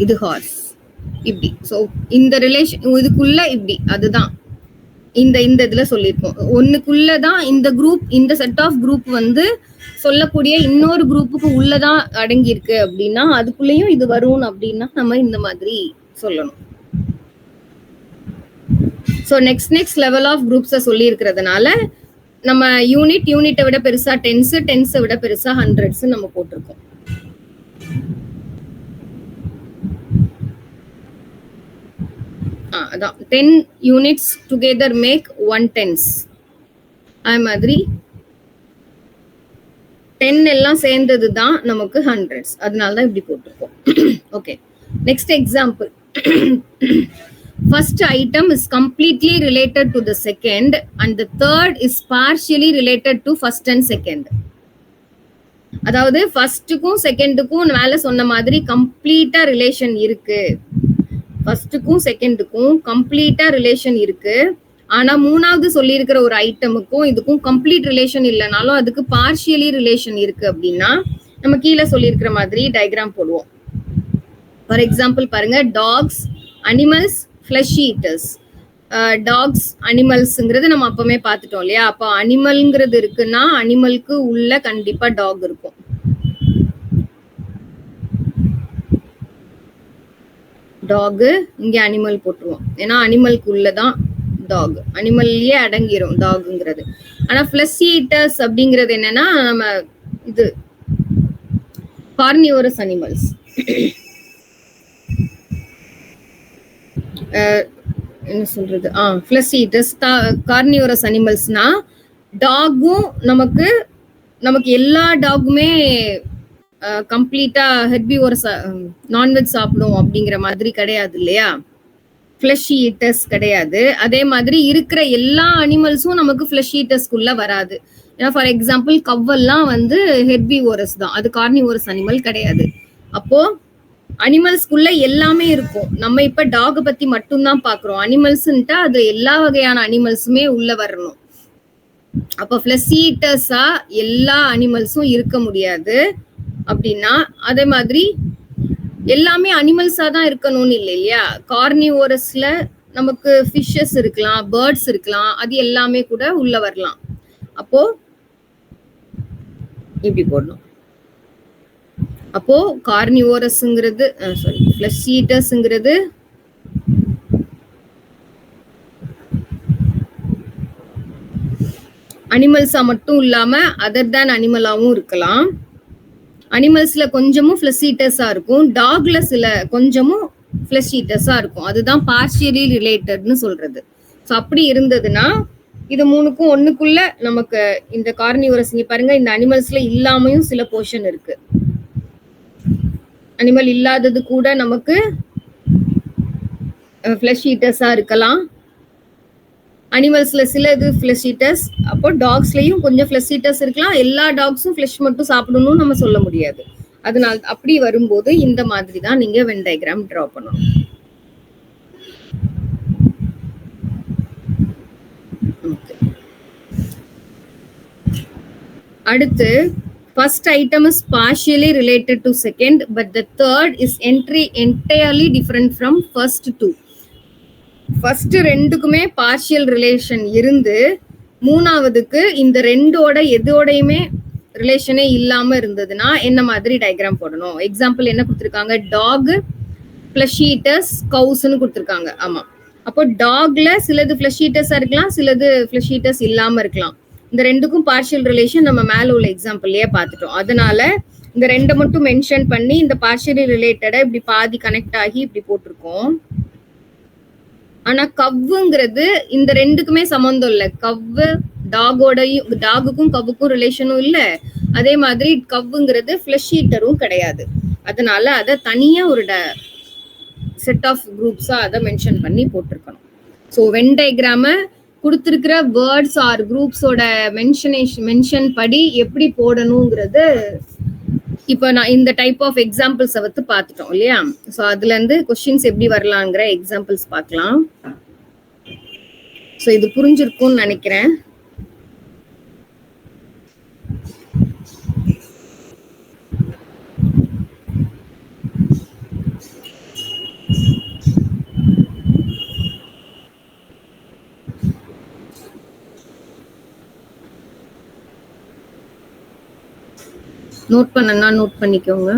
இது ஹார்ஸ், இப்படி. ஸோ இந்த ரிலேஷன் இதுக்குள்ள இப்படி, அதுதான் இந்த இதுல சொல்லியிருக்கோம். ஒண்ணுக்குள்ளதான் இந்த குரூப், இந்த செட் ஆஃப் குரூப் வந்து சொல்லக்கூடிய இன்னொரு குரூப்புக்கு உள்ளதான் அடங்கி இருக்கு அப்படின்னா அதுக்குள்ளேயும் இது வரும் அப்படின்னா நம்ம இந்த மாதிரி சொல்லணும். ஸோ நெக்ஸ்ட் லெவல் ஆஃப் குரூப்ஸை சொல்லி இருக்கிறதுனால நம்ம யூனிட்டை விட பெருசா டென்ஸை விட பெருசா ஹண்ட்ரட்ஸ் நம்ம போட்டிருக்கோம். அதான் 10 யூனிட்ஸ் டுகெதர் மேக் 1 டென்ஸ். அது மாதிரி 10 எல்லாம் சேர்ந்தது தான் நமக்கு ஹண்ட்ரட்ஸ், அதனால தான் இப்படி போட்டிருக்கோம். Okay, next example. First item is completely related to the second and the third is partially related to first and second. அதாவது ஃபர்ஸ்ட்டுக்கும் செகண்டுக்கும் மேல சொன்ன மாதிரி கம்ப்ளீட்டா ரிலேஷன் இருக்கு, ஃபர்ஸ்ட்டுக்கும் செகண்டுக்கும் கம்ப்ளீட்டா ரிலேஷன் இருக்கு. ஆனா மூணாவது சொல்லி இருக்கிற ஒரு ஐட்டமுக்கும் இதுக்கும் கம்ப்ளீட் ரிலேஷன் இல்லைனாலும் அதுக்கு பார்ஷியலி ரிலேஷன் இருக்கு அப்படின்னா நம்ம கீழே சொல்லியிருக்கிற மாதிரி டயக்ராம் போடுவோம். ஃபார் எக்ஸாம்பிள் பாருங்க, dogs, animals, flesh eaters. Dogs அனிமல்ஸ்ங்கிறது நம்ம அப்பவே பார்த்துட்டோம் இல்லையா? அப்போ அனிமல்ங்கிறது இருக்குன்னா அனிமலுக்கு உள்ள கண்டிப்பா டாக் இருக்கும். டாக், இங்க அனிமல் போட்டுருவோம், ஏன்னா அனிமலுக்கு உள்ளதான் டாக், அனிமல்லயே அடங்கிரும் டாக்ங்கிறது. ஆனா ஃபிளஷ் ஈட்டர்ஸ் அப்படிங்கிறது என்னன்னா நம்ம இது கார்னிவோரஸ் அனிமல்ஸ். என்ன சொல்றது, ஃபிளஷ் ஈட்டர்ஸ் கார்னிவோரஸ் அனிமல்ஸ்னா டாகும் நமக்கு எல்லா டாகுமே கம்ப்ளீட்டா ஹெர்பிவோரஸ் நான்வெஜ் சாப்பிடும் அப்படிங்கிற மாதிரி கிடையாது இல்லையா? ஃபிளஷ் ஈட்டர்ஸ் கிடையாது. அதே மாதிரி இருக்கிற எல்லா அனிமல்ஸும் நமக்கு ஃபிளஷ் ஈட்டர்ஸ்குள்ள வராது. ஏன்னா ஃபார் எக்ஸாம்பிள் கவ்வெல்லாம் வந்து ஹெர்பிவோரஸ் தான், அது கார்னிவோரஸ் அனிமல் கிடையாது. அப்போ அனிமல்ஸ்குள்ள எல்லாமே இருக்கும். நம்ம இப்ப டாக் பத்தி மட்டும்தான் பாக்குறோம். அனிமல்ஸ்ன்ட்டா அது எல்லா வகையான அனிமல்ஸுமே உள்ள வரணும். அப்ப ஃபிளஷ் ஈட்டர்ஸா எல்லா அனிமல்ஸும் இருக்க முடியாது அப்படின்னா அதே மாதிரி எல்லாமே அனிமல்ஸா தான் இருக்கணும்னு இல்லை இல்லையா? கார்னிவோரஸ்ல நமக்கு ஃபிஷஸ் இருக்கலாம், பேர்ட்ஸ் இருக்கலாம், அது எல்லாமே கூட உள்ள வரலாம். அப்போ இப்படி போடணும். அப்போ கார்னிவோரஸ்ங்கிறது சாரி ஃபிளஷ் ஈட்டர்ஸ்ங்கிறது அனிமல்ஸா மட்டும் இல்லாம அதர் தேன் அனிமலாவும் இருக்கலாம். அனிமல்ஸ்ல கொஞ்சமும் ஃபிளஷ் ஈட்டர்ஸா இருக்கும், டாக்ல சில கொஞ்சமும் ஃபிளஷ் ஈட்டர்ஸா இருக்கும். அதுதான் பார்ஷியலி ரிலேட்டட்னு சொல்றது. ஸோ அப்படி இருந்ததுன்னா இது மூணுக்கும் ஒண்ணுக்குள்ள நமக்கு இந்த கார்னிவோரஸ் இங்க பாருங்க, இந்த அனிமல்ஸ்ல இல்லாமையும் சில போர்ஷன் இருக்கு. அனிமல் இல்லாதது கூட நமக்கு ஃபிளஷ் ஈட்டர்ஸா இருக்கலாம். அனிமல்ஸ்ல சிலது ஃபிளஷ் ஈட்டர்ஸ், அப்போ டாக்ஸ்லயும் கொஞ்சம் ஃபிளஷ் ஈட்டர்ஸ் இருக்கலாம். எல்லா டாக்ஸும் ஃபிளஷ் மட்டும் சாப்பிடணும்னு நம்ம சொல்ல முடியாது. அதனால அப்படி வரும்போது இந்த மாதிரி தான் நீங்க வென் டயக்ராம் டிரா பண்ணணும். அடுத்து first item is partially related to second, but the third is entirely different from first two. First ரெண்டுக்குமே பார்ஷியல் ரிலேஷன் இருந்து மூணாவதுக்கு இந்த ரெண்டோட எதோடையுமே ரிலேஷனே இல்லாம இருந்ததுன்னா என்ன மாதிரி டயக்ராம் போடணும்? எக்ஸாம்பிள் என்ன கொடுத்துருக்காங்க? டாக், ஃபிளஷ் ஈட்டர்ஸ், கவுஸ்ன்னு கொடுத்துருக்காங்க. ஆமா, அப்போ டாக்ல சிலது ஃபிளஷ் ஈட்டர்ஸா இருக்கலாம், சிலது ஃபிளஷ் ஈட்டர்ஸ் இல்லாம இருக்கலாம். இந்த ரெண்டுக்கும் பார்ஷியல் ரிலேஷன் நம்ம மேல உள்ள எக்ஸாம்பிள்லயே பார்த்துட்டோம். அதனால இந்த ரெண்டை மட்டும் மென்ஷன் பண்ணி இந்த பார்ஷியலி ரிலேட்டடா இப்படி பாதி கனெக்ட் ஆகி இப்படி போட்டிருக்கோம். ஆனா கவ்வுங்கிறது இந்த ரெண்டுக்குமே சம்பந்தம் இல்ல. கவ்வு டாகுக்கும் கவ்வுக்கும் ரிலேஷனும் இல்ல, அதே மாதிரி கவ்வுங்கிறது ஃபிளஷ் ஈட்டரும் கிடையாது. அதனால அதை தனியா ஒரு செட் ஆஃப் குரூப்ஸா அதை மென்ஷன் பண்ணி போட்டிருக்கணும். ஸோ வென் டயக்ராம கொடுத்துருக்கிற வேர்ட்ஸ் ஆர் குரூப்ஸோட மென்ஷன் படி எப்படி போடணுங்கிறது இப்போ நான் இந்த டைப் ஆஃப் எக்ஸாம்பிள்ஸை வந்து பார்த்துட்டோம் இல்லையா? ஸோ அதுல இருந்து கொஸ்டின்ஸ் எப்படி வரலாங்கிற எக்ஸாம்பிள்ஸ் பார்க்கலாம். ஸோ இது புரிஞ்சிருக்கும்னு நினைக்கிறேன். நோட் பண்ணனா நோட் பண்ணிக்கோங்க.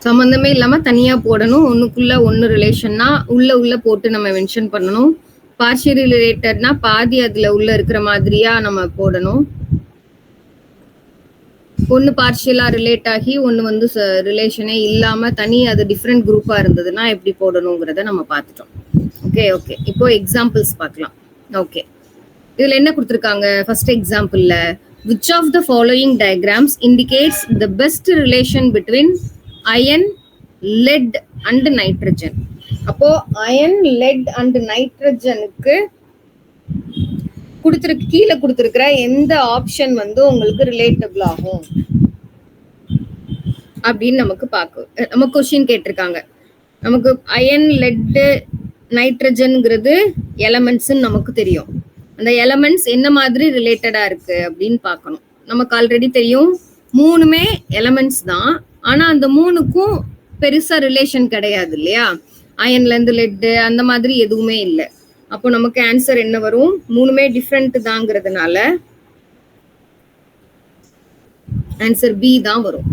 சம்பந்தமே இல்லாம தனியா போடணும். ஒண்ணுக்குள்ள ஒண்ணு ரிலேஷன்னா உள்ள போட்டு நம்ம மென்ஷன் பண்ணணும். பார்ஷியலி ரிலேட்டட்னா பாதி அதுல உள்ள இருக்கிற மாதிரியா நம்ம போடணும். ஒண்ணு பார்ஷியலா ரிலேட் ஆகி ஒண்ணு வந்து ரிலேஷனே இல்லாம தனி அது டிஃப்ரெண்ட் குரூப்பா இருந்ததுன்னா எப்படி போடணுங்கிறத நம்ம பார்த்துட்டோம். ஓகே ஓகே, இப்போ எக்ஸாம்பிள்ஸ் பார்க்கலாம். ஓகே, இதுல என்ன கொடுத்துருக்காங்க? ஃபர்ஸ்ட் எக்ஸாம்பிள்ல which of the following diagrams indicates the best relation between iron, lead and nitrogen? அப்போ iron, lead and nitrogenக்கு கீழே கொடுத்திருக்கிற எந்த ஆப்ஷன் வந்து உங்களுக்கு ரிலேட்டபிள் ஆகும் அப்படின்னு நம்ம கொஸ்டின் கேட்டிருக்காங்க. நமக்கு அயன், லெட், நைட்ரஜன்ங்கிறது எலமெண்ட்ஸ் நமக்கு தெரியும். அந்த எலமெண்ட்ஸ் என்ன மாதிரி ரிலேட்டடா இருக்கு அப்படின்னு பார்க்கணும். நமக்கு ஆல்ரெடி தெரியும் மூணுமே எலமெண்ட்ஸ் தான், ஆனா அந்த மூணுக்கும் பெருசா ரிலேஷன் கிடையாது இல்லையா? அயன்ல இருந்து லெட் அந்த மாதிரி எதுவுமே இல்லை. அப்போ நமக்கு ஆன்சர் என்ன வரும்? மூணுமே டிஃப்ரெண்ட் தாங்கிறதுனால ஆன்சர் பி தான் வரும்.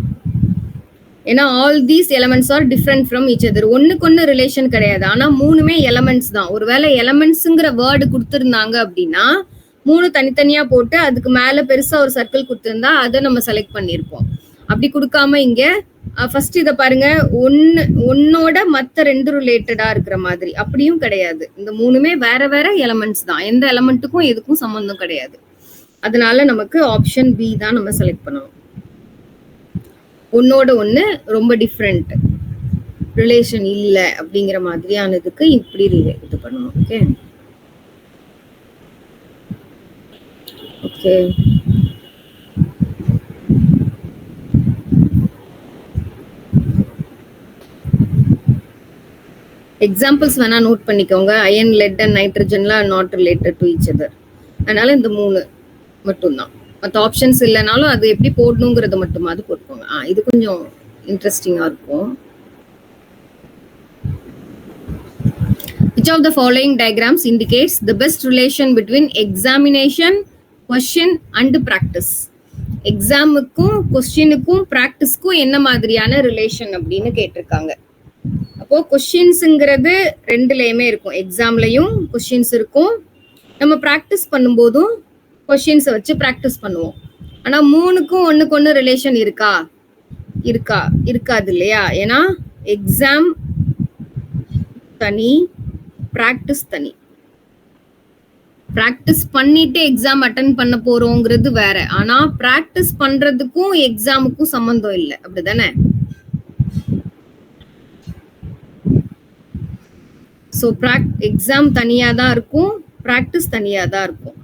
ஏன்னா all these elements are different from each other. ஒண்ணுக்கு ஒண்ணு ரிலேஷன் கிடையாது, ஆனா மூணுமே எலமெண்ட்ஸ் தான். ஒருவேளை எலமெண்ட்ஸ்ங்கிற வேர்டு கொடுத்துருந்தாங்க அப்படின்னா மூணு தனித்தனியா போட்டு அதுக்கு மேல பெருசா ஒரு சர்க்கிள் கொடுத்துருந்தா அதை நம்ம செலக்ட் பண்ணிருப்போம். அப்படி கொடுக்காம இங்க ஃபர்ஸ்ட் இதை பாருங்க, ஒன்னோட மத்த ரெண்டு ரிலேட்டடா இருக்கிற மாதிரி. அப்படியும் கிடையாது, இந்த மூணுமே வேற வேற எலமெண்ட்ஸ் தான். எந்த எலமெண்ட்டுக்கும் எதுக்கும் சம்பந்தம் கிடையாது. அதனால நமக்கு ஆப்ஷன் பி தான் நம்ம செலக்ட் பண்ணணும். ஒன்னோட ஒண்ணு ரொம்ப டிஃப்ரெண்ட், ரிலேஷன் இல்லை அப்படிங்கிற மாதிரியானதுக்கு இப்படி இது பண்ணணும். ஓகே ஓகே, எக்ஸாம்பிள்ஸ் வேணா நோட் பண்ணிக்கோங்க. அயன், லெட் அண்ட் நைட்ரஜன்லாம் not related to each other. அதனால இந்த 3 மட்டும்தான். மற்ற ஆப்ஷன்ஸ் இல்லைனாலும் அது எப்படி போடணுங்கிறத மட்டுமாவது போட்டுக்கோங்க. இது கொஞ்சம் இன்ட்ரெஸ்டிங்கா இருக்கும். Which of the following diagrams indicates the best relation between examination, question and practice? எக்ஸாமுக்கும் கொஸ்டினுக்கும் ப்ராக்டிஸ்க்கும் என்ன மாதிரியான ரிலேஷன் அப்படின்னு கேட்டிருக்காங்க. அப்போ கொஸ்டின்ஸுங்கிறது ரெண்டுலயுமே இருக்கும். எக்ஸாம்லயும் கொஸ்டின்ஸ் இருக்கும், நம்ம ப்ராக்டிஸ் பண்ணும்போதும் கொஸ்டின்ஸை வச்சு ப்ராக்டிஸ் பண்ணுவோம். ஆனா 3க்கும் ஒண்ணுக்கு ஒண்ணு ரிலேஷன் இருக்காது இல்லையா? ஏன்னா எக்ஸாம் தனி, ப்ராக்டிஸ் தனி. ப்ராக்டிஸ் பண்ணிட்டு எக்ஸாம் அட்டன் பண்ண போறோங்கிறது வேற. ஆனா ப்ராக்டிஸ் பண்றதுக்கும் எக்ஸாமுக்கும் சம்பந்தம் இல்லை, அப்படிதானே? ஸோ எக்ஸாம் தனியா தான் இருக்கும், ப்ராக்டிஸ் தனியா தான் இருக்கும்.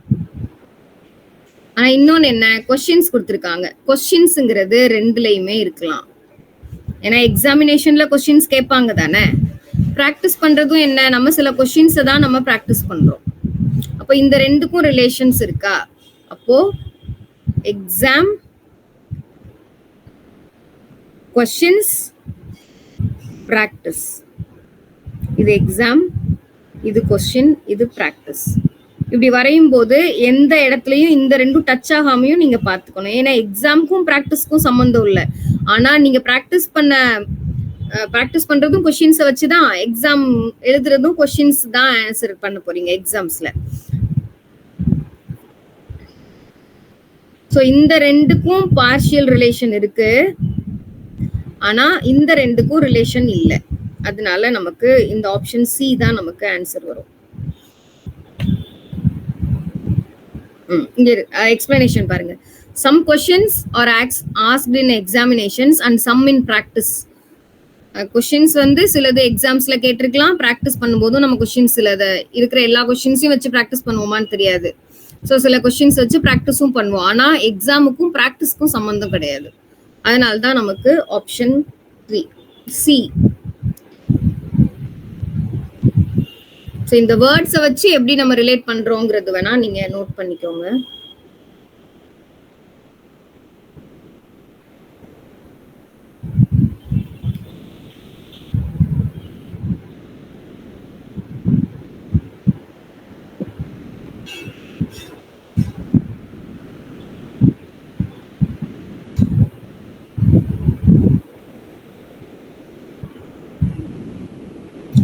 ஆனா இன்னொன்னு என்ன, கொஸ்டின்ஸ் கொடுத்துருக்காங்க. கொஸ்டின்ஸ்ங்கிறது ரெண்டுலயுமே இருக்கலாம். ஏன்னா எக்ஸாமினேஷன்ல கொஸ்டின்ஸ் கேட்பாங்க தானே. ப்ராக்டிஸ் பண்றதும் என்ன, நம்ம சில கொஸ்டின்ஸை தான் நம்ம ப்ராக்டிஸ் பண்றோம். அப்போ இந்த ரெண்டுக்கும் ரிலேஷன்ஸ் இருக்கா? அப்போ எக்ஸாம், கொஸ்டின்ஸ், ப்ராக்டிஸ். இது எக்ஸாம், இது கொஸ்டின், இது ப்ராக்டிஸ். இப்படி வரையும் போது எந்த இடத்துலயும் இந்த ரெண்டும் டச் ஆகாமையும் நீங்க பாத்துக்கணும். ஏன்னா எக்ஸாமுக்கும் ப்ராக்டிஸ்க்கும் சம்மந்தம் இல்லை. ஆனா நீங்க ப்ராக்டிஸ் பண்றதும் கொஸ்டின்ஸை வச்சுதான், எக்ஸாம் எழுதுறதும் கொஸ்டின்ஸ் தான் ஆன்சர் பண்ண போறீங்க எக்ஸாம்ஸ்ல. சோ இந்த ரெண்டுக்கும் பார்ஷியல் ரிலேஷன் இருக்கு, ஆனா இந்த ரெண்டுக்கும் ரிலேஷன் இல்லை. அதனால நமக்கு இந்த ஆப்ஷன் சி தான் நமக்கு ஆன்சர் வரும். இங்க எக்ஸ்பிளனேஷன் பாருங்க. Some questions are asked in examinations and some in practice. Questions சிலது எக்ஸாம்ஸ்ல கேட்டிருக்கலாம், ப்ராக்டிஸ் பண்ணும்போதும் நம்ம கொஸ்டின்ஸ் சிலது இருக்கிற எல்லா கொஸ்டின்ஸையும் வச்சு ப்ராக்டிஸ் பண்ணுவோமான்னு தெரியாது. ஸோ சில கொஸ்டின்ஸ் வச்சு ப்ராக்டிஸும் பண்ணுவோம். ஆனா எக்ஸாமுக்கும் ப்ராக்டிஸ்க்கும் சம்மந்தம் கிடையாது. அதனால தான் நமக்கு ஆப்ஷன் 3 சி. ஸோ இந்த வேர்ட்ஸை வச்சு எப்படி நம்ம ரிலேட் பண்றோங்கிறது வேணா நீங்க நோட் பண்ணிக்கோங்க.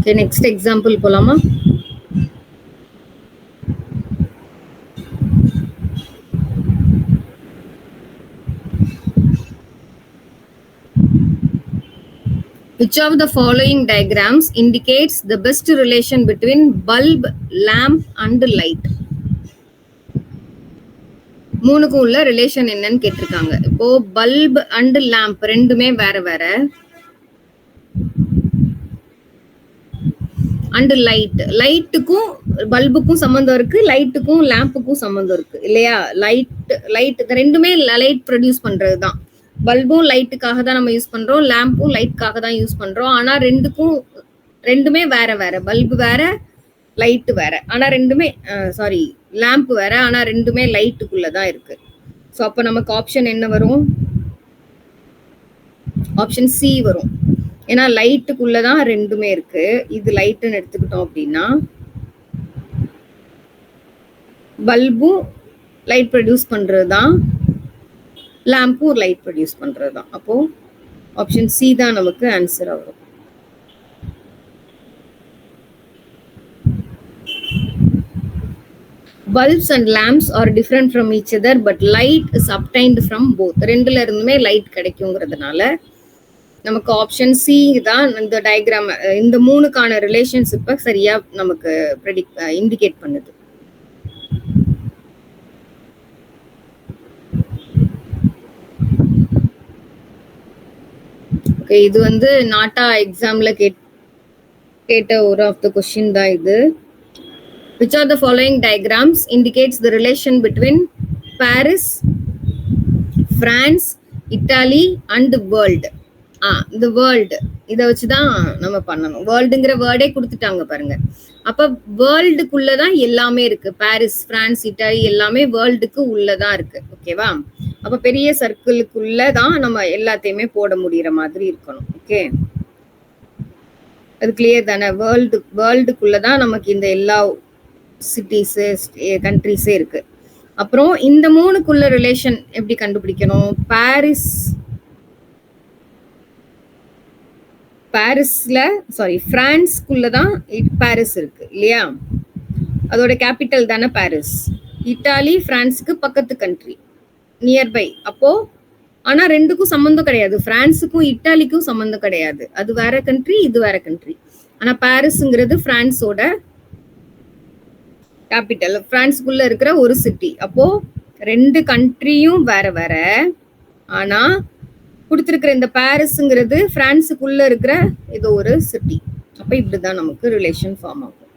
Okay, next example போலாமா? Which of the following diagrams indicates the best relation between bulb, lamp and light? மூணுக்கு உள்ள ரிலேஷன் என்னன்னு கேட்டிருக்காங்க. இப்போ பல்ப் அண்ட் லேம்ப் ரெண்டுமே வேற வேற. அண்ட் லைட்டுக்கும் பல்புக்கும் சம்பந்தம் இருக்கு, லைட்டுக்கும் லேம்புக்கும் சம்பந்தம் இருக்கு இல்லையா? லைட் ரெண்டுமே லைட் ப்ரொடியூஸ் பண்றதுதான். பல்பும் லைட்டுக்காக தான் நம்ம யூஸ் பண்றோம், லேம்பும் லைட்டுக்காக தான் யூஸ் பண்றோம். ஆனா ரெண்டுமே வேற வேற. பல்பு வேற, லைட் வேற. ஆனா ரெண்டுமே லேம்ப் வேற. ஆனா ரெண்டுமே லைட்டுக்குள்ளதான் இருக்கு. ஸோ அப்ப நமக்கு ஆப்ஷன் என்ன வரும்? ஆப்ஷன் சி வரும். ஏன்னா லைட்டுக்குள்ளதான் ரெண்டுமே இருக்கு. இது லைட்டுன்னு எடுத்துக்கிட்டோம் அப்படின்னா பல்பும் லைட் ப்ரொடியூஸ் பண்றதுதான், லேம்பும் லைட் ப்ரொடியூஸ் பண்றதுதான். அப்போ ஆப்ஷன் சி தான் நமக்கு ஆன்சர் வரும். Bulbs and lamps are different from each other, but light is obtained from both. ரெண்டுல இருந்துமே லைட் கிடைக்குங்கிறதுனால நமக்கு ஆப்ஷன் சி தான் இந்த டயக்ராம், இந்த மூணுக்கான ரிலேஷன்ஷிப்பை சரியா நமக்கு இண்டிகேட் பண்ணுது. ஓகே, இது நாட்டா எக்ஸாம்ல கேட்ட ஒரு ஆஃப் த கொஸ்டின் தான் இது. Which of the following diagrams indicates the relation between Paris, France, Italy and the world? இந்த வேர்ல்டு இதை வச்சுதான் நம்ம பண்ணணும். வேர்ல்டுங்கிற வேர்டே கொடுத்துட்டாங்க பாருங்க. அப்ப வேர்ல்டுக்குள்ளதான் எல்லாமே இருக்கு. பாரிஸ், பிரான்ஸ், இட்டாலி எல்லாமே வேர்ல்டுக்கு உள்ளதான் இருக்கு. ஓகேவா? அப்ப பெரிய சர்க்கிளுக்குள்ளதான் நம்ம எல்லாத்தையுமே போட முடியற மாதிரி இருக்கணும். ஓகே, அது கிளியர் தானே? வேர்ல்டுக்குள்ளதான் நமக்கு இந்த எல்லா சிட்டிஸ், கண்ட்ரிஸே இருக்கு. அப்புறம் இந்த மூணுக்குள்ள ரிலேஷன் எப்படி கண்டுபிடிக்கணும்? பிரான்ஸ்குள்ளதான் பாரிஸ் இருக்கு இல்லையா? அதோட கேபிட்டல் தானே பாரிஸ். இட்டாலி பிரான்ஸுக்கு பக்கத்து கண்ட்ரி, நியர்பை. அப்போ ஆனா ரெண்டுக்கும் சம்பந்தம் கிடையாது. பிரான்ஸுக்கும் இட்டாலிக்கும் சம்பந்தம் கிடையாது. அது வேற கண்ட்ரி, இது வேற கண்ட்ரி. ஆனா பாரிஸ்ங்கிறது பிரான்ஸோட கேபிட்டல், பிரான்ஸுக்குள்ள இருக்கிற ஒரு சிட்டி. அப்போ ரெண்டு கண்ட்ரியும் வேற வேற. ஆனா கொடுத்திருக்கிற இந்த பாரிஸ்ங்கிறது பிரான்ஸுக்குள்ள இருக்கிற ஏதோ ஒரு சிட்டி. அப்ப இப்படிதான் நமக்கு ரிலேஷன் ஃபார்ம் ஆகும்.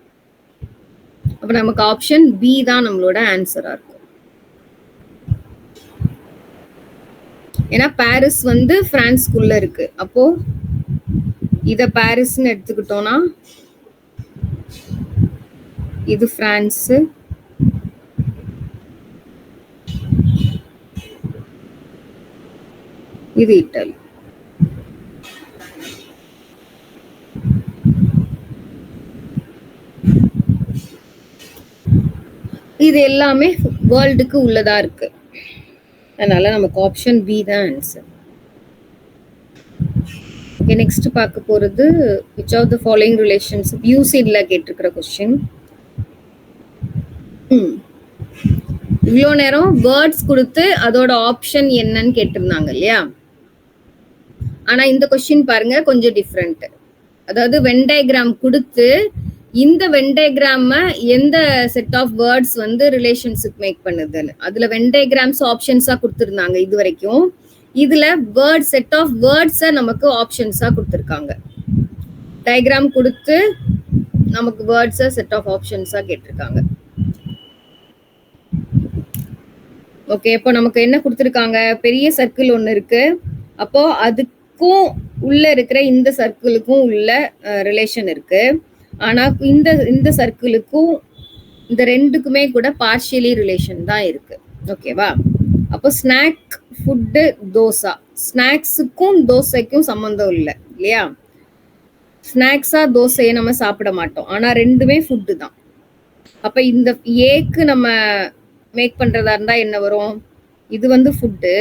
அப்ப நமக்கு ஆப்ஷன் பி தான் நம்மளோட ஆன்சரா இருக்கும். ஏன்னா பாரிஸ் வந்து பிரான்ஸ்குள்ள இருக்கு. அப்போ இத பாரிஸ்ன்னு எடுத்துக்கிட்டோம்னா இது பிரான்ஸ், இது இட்டாலி. இது எல்லாமே வேர்ல்டுக்கு உள்ளதா இருக்கு. அதனால நமக்கு ஆப்ஷன் பி தான் ஆன்சர். ஓகே, நெக்ஸ்ட் பார்க்க போறது which of the following relations யூசிட்ல கேட்டிருக்கிற கொஸ்டின். இவ்வளோ நேரம் வேர்ட்ஸ் கொடுத்து அதோட ஆப்ஷன் என்னன்னு கேட்டிருந்தாங்க இல்லையா? ஆனா இந்த கொஸ்டின் பாருங்க கொஞ்சம் டிஃப்ரெண்ட். அதாவது வென் டயக்ராம் கொடுத்து இந்த வென் டயக்ராம எந்த செட் ஆஃப் வேர்ட்ஸ் வந்து ரிலேஷன்ஷிப் மேக் பண்ணுதுன்னு அதுல வென் டயக்ராம்ஸ் ஆப்ஷன்ஸா கொடுத்துருந்தாங்க இது வரைக்கும். இதுல வேர்ட் செட் ஆஃப் வேர்ட்ஸை நமக்கு ஆப்ஷன்ஸா கொடுத்துருக்காங்க. டயக்ராம் கொடுத்து நமக்கு வேர்ட்ஸை செட் ஆஃப் ஆப்ஷன்ஸா கேட்டிருக்காங்க. ஓகே, இப்போ நமக்கு என்ன கொடுத்துருக்காங்க? பெரிய சர்க்கிள் ஒன்று இருக்கு. அப்போ அதுக்கும் உள்ள இருக்கிற இந்த சர்க்கிளுக்கும் உள்ள ரிலேஷன் இருக்கு. ஆனா இந்த சர்க்கிளுக்கும் இந்த ரெண்டுக்குமே கூட பார்ஷியலி ரிலேஷன் தான் இருக்கு. ஓகேவா? அப்போ ஸ்நாக், ஃபுட்டு, தோசா. ஸ்நாக்ஸுக்கும் தோசைக்கும் சம்மந்தம் இல்லை இல்லையா? ஸ்நாக்ஸா தோசையை நம்ம சாப்பிட மாட்டோம். ஆனா ரெண்டுமே ஃபுட்டு தான். அப்ப இந்த ஏக்கு நம்ம மேக் பண்றதா இருந்தா என்ன வரும்? இது வந்து ஃபுட்டு,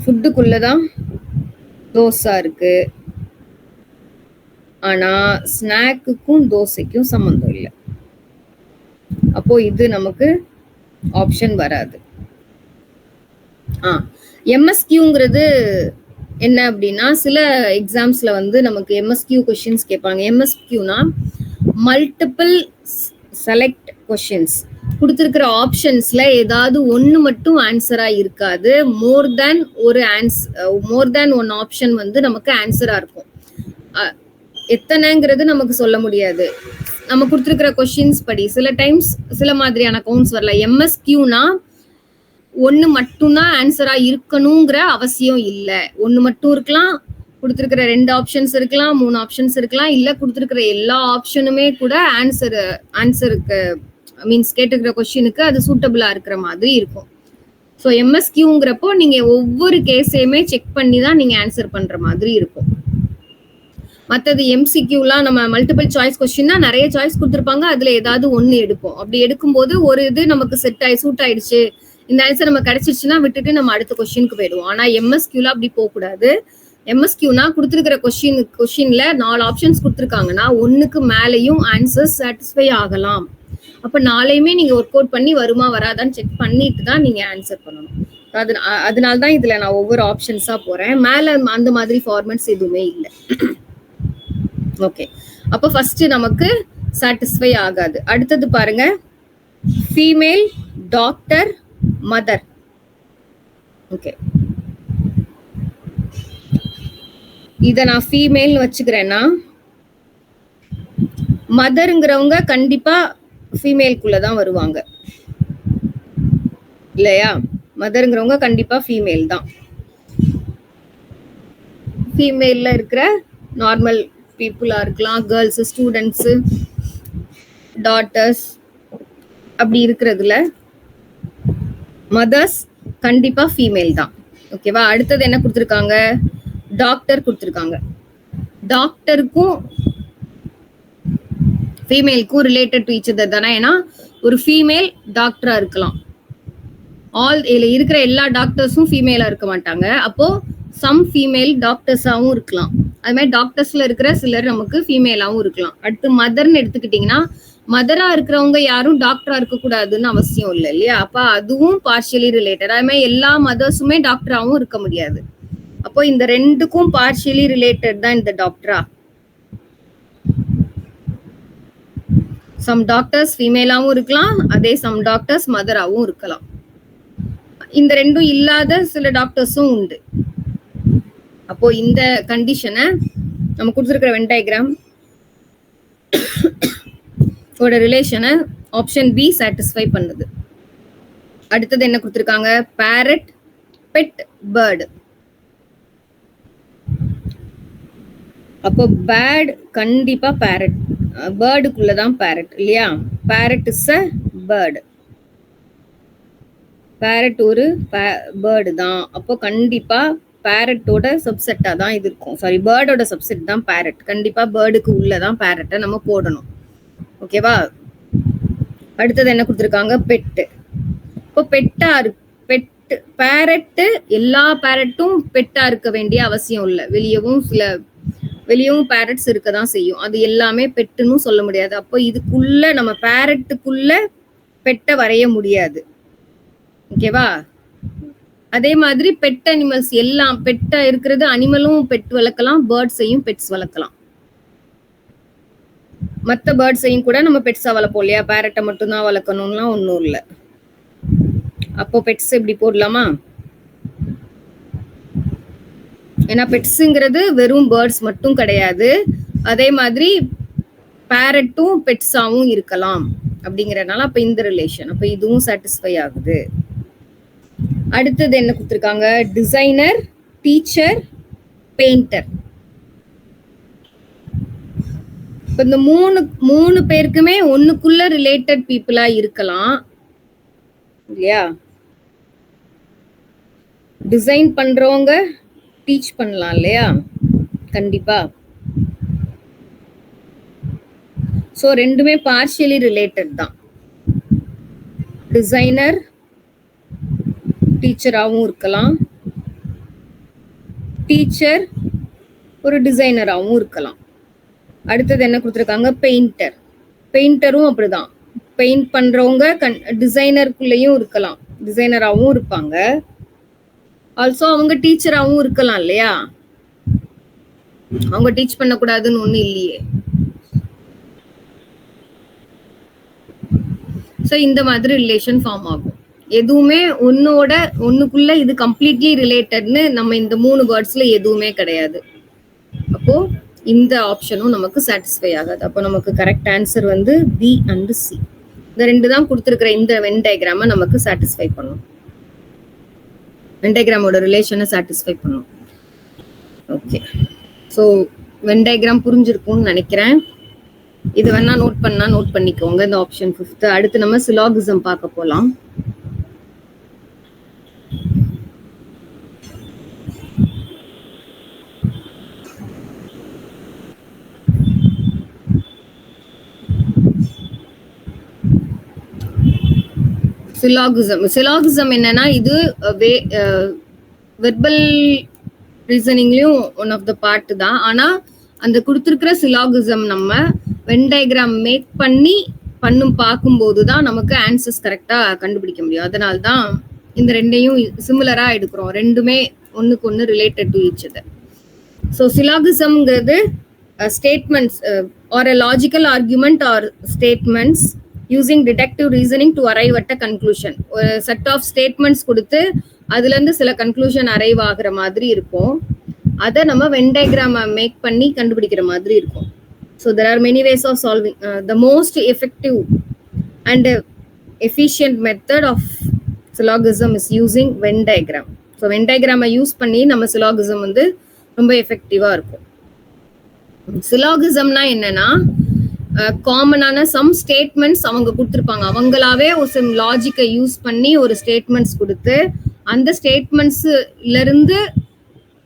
ஃபுட்டுக்குள்ளதான் தோசை இருக்கு. ஆனா ஸ்நாக்குக்கும் தோசைக்கும் சம்பந்தம் இல்லை. அப்போ இது நமக்கு ஆப்ஷன் வராது. எம்எஸ்கியூங்கிறது என்ன அப்படின்னா, சில எக்ஸாம்ஸ்ல வந்து நமக்கு எம்எஸ்கியூ கொஸ்டின்ஸ் கேட்பாங்க. எம்எஸ்கியூனா மல்டிபிள் செலக்ட் கொஸ்டின்ஸ். கொடுத்துருக்கிற ஆப்ஷன்ஸ்ல ஏதாவது ஒன்று மட்டும் ஆன்சரா இருக்காது. மோர் தேன் ஒன் ஆப்ஷன் வந்து நமக்கு ஆன்சரா இருக்கும். எத்தனைங்கிறது நமக்கு சொல்ல முடியாது. நம்ம கொடுத்துருக்கிற கொஸ்டின்ஸ் படி சில டைம்ஸ் சில மாதிரியான கவுண்ட்ஸ் வரல. எம்எஸ்கியூனா ஒன்று மட்டும்தான் ஆன்சரா இருக்கணுங்கிற அவசியம் இல்லை. ஒன்று மட்டும் இருக்கலாம், கொடுத்துருக்கிற 2 ஆப்ஷன்ஸ் இருக்கலாம், 3 ஆப்ஷன்ஸ் இருக்கலாம், இல்லை கொடுத்துருக்கிற எல்லா ஆப்ஷனுமே கூட ஆன்சருக்கு மீன்ஸ் கேட்டுக்கிற கொஸ்டினுக்கு அது சூட்டபிளா இருக்கிற மாதிரி இருக்கும். ஸோ எம்எஸ்கியூங்கிறப்போ நீங்க ஒவ்வொரு கேஸையுமே செக் பண்ணி தான் நீங்க ஆன்சர் பண்ற மாதிரி இருக்கும். மற்றது எம்சிக்யூலாம் நம்ம மல்டிபிள் சாய்ஸ் கொஸ்டின்னா நிறைய சாய்ஸ் கொடுத்துருப்பாங்க, அதுல ஏதாவது ஒன்று எடுப்போம். அப்படி எடுக்கும்போது ஒரு இது நமக்கு சூட் ஆயிடுச்சு, இந்த ஆன்சர் நம்ம கிடைச்சிருச்சுன்னா விட்டுட்டு நம்ம அடுத்த கொஸ்டினுக்கு போயிடுவோம். ஆனா எம்எஸ்கியூல அப்படி போகக்கூடாது. எம்எஸ்கியூனா கொடுத்துருக்கிற கொஸ்டின்ல 4 ஆப்ஷன்ஸ் கொடுத்துருக்காங்கன்னா 1க்கு மேலேயும் ஆன்சர் சாட்டிஸ்ஃபை ஆகலாம். அப்ப 4யுமே நீங்க ஒர்க் அவுட் பண்ணி வருமா வராதான்னு செக் பண்ணிட்டு தான் நீங்க ஆன்சர் பண்ணணும். அதனால்தான் இதுல நான் ஒவ்வொரு ஆப்ஷன்ஸா போறேன். மேல அந்த மாதிரி ஃபார்மட்ஸ் எதுவுமே இல்லை. ஓகே, அப்ப ஃபர்ஸ்ட் நமக்கு சாட்டிஸ்ஃபை ஆகாது. அடுத்தது பாருங்க, ஃபீமேல், டாக்டர், மதர். ஓகே, இத நான் ஃபீமேல் வச்சுக்கிறேன்னா மதருங்கிறவங்க கண்டிப்பா ஃபீமேல்குள்ளதான் வருவாங்க இல்லையா? மதருங்கிறவங்க கண்டிப்பா ஃபீமேல் தான். ஃபீமேல்ல இருக்கிற நார்மல் பீப்புளா இருக்கலாம், கேர்ள்ஸ், ஸ்டூடெண்ட்ஸ், டாட்டர்ஸ் அப்படி இருக்கிறதுல மதர்ஸ் கண்டிப்பா ஃபீமேல் தான். ஓகேவா? அடுத்தது என்ன கொடுத்துருக்காங்க? டாக்டர் கொடுத்துருக்காங்க. டாக்டருக்கும் ஃபீமேலுக்கும் ரிலேட்டட் டு ஈச் அதர் தானே. ஏன்னா ஒரு ஃபீமேல் டாக்டரா இருக்கலாம். இதுல இருக்கிற எல்லா டாக்டர்ஸும் ஃபீமேலா இருக்க மாட்டாங்க. அப்போ சம் ஃபீமேல் டாக்டர்ஸாவும் இருக்கலாம். அது மாதிரி டாக்டர்ஸ்ல இருக்கிற சிலர் நமக்கு ஃபீமேலாவும் இருக்கலாம். அடுத்து மதர்ன்னு எடுத்துக்கிட்டீங்கன்னா, மதரா இருக்கிறவங்க யாரும் டாக்டரா இருக்கக்கூடாதுன்னு அவசியம் இல்லை இல்லையா? அப்ப அதுவும் பார்ஷியலி ரிலேட்டட். அது மாதிரி எல்லா மதர்ஸுமே டாக்டராவும் இருக்க முடியாது. அப்போ இந்த ரெண்டுக்கும் பார்ஷியலி ரிலேட்டட் தான் இந்த டாக்டரா. சம் டாக்டர்ஸ் ஃபீமேலாவும் இருக்கலாம், அதே சம் டாக்டர்ஸ் மதராவும் இருக்கலாம். இந்த ரெண்டும் இல்லாத சில டாக்டர்ஸும் உண்டு. அப்போ இந்த கண்டிஷனை நம்ம கொடுத்துருக்கிற வென் டயக்ராம் ஓட ரிலேஷனை ஆப்ஷன் பி சாட்டிஸ்ஃபை பண்ணுது. அடுத்தது என்ன கொடுத்துருக்காங்க? Parrot, bed, bird. அப்போ பேர்ட் கண்டிப்பா பேரட், பேர்டுக்குள்ளதான் பேரட் இல்லையா? Parrot is a bird. Parrot ஒரு பேர்டு தான். அப்போ கண்டிப்பா பேரட்டோட சப்செட்டா தான் இது இருக்கும். சாரி, பேர்டோட சப்செட் தான் பேரட். கண்டிப்பா பேர்டுக்கு உள்ளதான் பேரட்டை நம்ம போடணும். ஓகேவா? அடுத்தது என்ன கொடுத்துருக்காங்க? பெட்டு. இப்போ பெட்டு பேரட்டு, எல்லா பேரட்டும் பெட்டா இருக்க வேண்டிய அவசியம் இல்லை. வெளியவும் பேரட்ஸ் இருக்கதான் செய்யும். அது எல்லாமே பெட்டுன்னு சொல்ல முடியாது. அப்போ இதுக்குள்ள நம்ம பேரட்டுக்குள்ள பெட்டை வரைய முடியாது. ஓகேவா? அதே மாதிரி பெட் அனிமல்ஸ் எல்லாம் பெட்டா இருக்கிறது. அனிமலும் பெட் வளர்க்கலாம், பேர்ட்ஸையும் பெட்ஸ் வளர்க்கலாம். மற்ற பேர்ட்ஸையும் கூட நம்ம பெட்ஸா வளர்ப்போம் இல்லையா? பேரட்டை மட்டும்தான் வளர்க்கணும்லாம் ஒன்றும் இல்லை. அப்போ பெட்ஸ் எப்படி போடலாமா? ஏன்னா பெட்ஸுங்கிறது வெறும் பேர்ட்ஸ் மட்டும் கிடையாது. அதே மாதிரி பேரட்டும் பெட்ஸாவும் இருக்கலாம் அப்படிங்கறதுனால அப்ப இந்த ரிலேஷன், அப்ப இதுவும் சாட்டிஸ்ஃபை ஆகுது. அடுத்தது என்ன கொடுத்துருக்காங்க? Designer, teacher, painter. இப்ப இந்த மூணு பேருக்குமே ஒண்ணுக்குள்ள ரிலேட்டட் பீப்புளா இருக்கலாம் இல்லையா? டிசைன் பண்றவங்க டீச் பண்ணலாம் இல்லையா? கண்டிப்பா. சோ ரெண்டுமே பார்ஷியலி ரிலேட்டட் தான். டிசைனர் டீச்சராகவும் இருக்கலாம், டீச்சர் ஒரு டிசைனராகவும் இருக்கலாம். அடுத்தது என்ன கொடுத்துருக்காங்க? பெயிண்டர். பெயிண்டரும் அப்படிதான். பெயிண்ட் பண்றவங்க டிசைனருக்குள்ளேயும் இருக்கலாம், டிசைனராகவும் இருப்பாங்க. ஆல்சோ அவங்க டீச்சராகவும் இருக்கலாம் இல்லையா? அவங்க டீச் பண்ணக்கூடாதுன்னு ஒண்ணு இல்லையே. சோ இந்த மாதிரி ரிலேஷன் ஃபார்ம் ஆகும். எதுவுமே ஒண்ணுக்குள்ள இது கம்ப்ளீட்லி ரிலேட்டட்னு நம்ம இந்த 3 வேர்ட்ஸ்ல எதுவுமே கிடையாது. அப்போ இந்த ஆப்ஷனும் நமக்கு சாட்டிஸ்ஃபை ஆகாது. அப்போ நமக்கு கரெக்ட் ஆன்சர் வந்து பி அண்ட் சி. இந்த ரெண்டு தான் கொடுத்துருக்கிற இந்த வென் டயக்ராம நமக்கு சாட்டிஸ்ஃபை பண்ணும். வென் டயக்ராமோட ரிலேஷனை சாட்டிஸ்ஃபை பண்ணும். ஓகே, ஸோ வென் டயக்ராம் புரிஞ்சிருக்கும்னு நினைக்கிறேன். இது வேணா நோட் பண்ணிக்கோங்க, இந்த ஆப்ஷன் 5. அடுத்து நம்ம சிலாகிசம் பார்க்க போலாம். சிலாகிசம் என்னன்னா, இது வெர்பல் ரீசனிங்லயும் ஒன் ஆஃப் த பார்ட் தான். ஆனா அந்த கொடுத்துருக்கிற சிலாகிசம் நம்ம வென் டயக்ராம் மேக் பண்ணும் பார்க்கும்போது தான் நமக்கு ஆன்சர்ஸ் கரெக்டா கண்டுபிடிக்க முடியும். அதனால தான் இந்த ரெண்டையும் சிமிலரா எடுக்கிறோம். ரெண்டுமே ஒன்னுக்கு ஒன்னு related to each other. So சிலாகிசம்ங்கிறது statements are a logical argument or statements using deductive reasoning to arrive at a conclusion. ஒரு செட் ஆஃப் ஸ்டேட்மெண்ட்ஸ் கொடுத்து அதுல இருந்து சில கன்க்ளூஷன் அரைவ் ஆகுற மாதிரி இருக்கும். அதை நம்ம வென் டயக்ராம் மேக் பண்ணி கண்டுபிடிக்கிற மாதிரி இருக்கும். So there are many ways of solving. The most effective and efficient method of syllogism is using Venn diagram. So Venn டயக்ராமை யூஸ் பண்ணி நம்ம சிலாகிசம் வந்து ரொம்ப எஃபெக்டிவா இருக்கும். சிலாகிசம்னா என்னன்னா காமனான சம் ஸ்டேட்மெண்ட்ஸ் அவங்க கொடுத்துருப்பாங்க. அவங்களாவே ஒரு சம் லாஜிக்கை யூஸ் பண்ணி ஒரு ஸ்டேட்மெண்ட்ஸ் கொடுத்து அந்த ஸ்டேட்மெண்ட்ஸ்ல இருந்து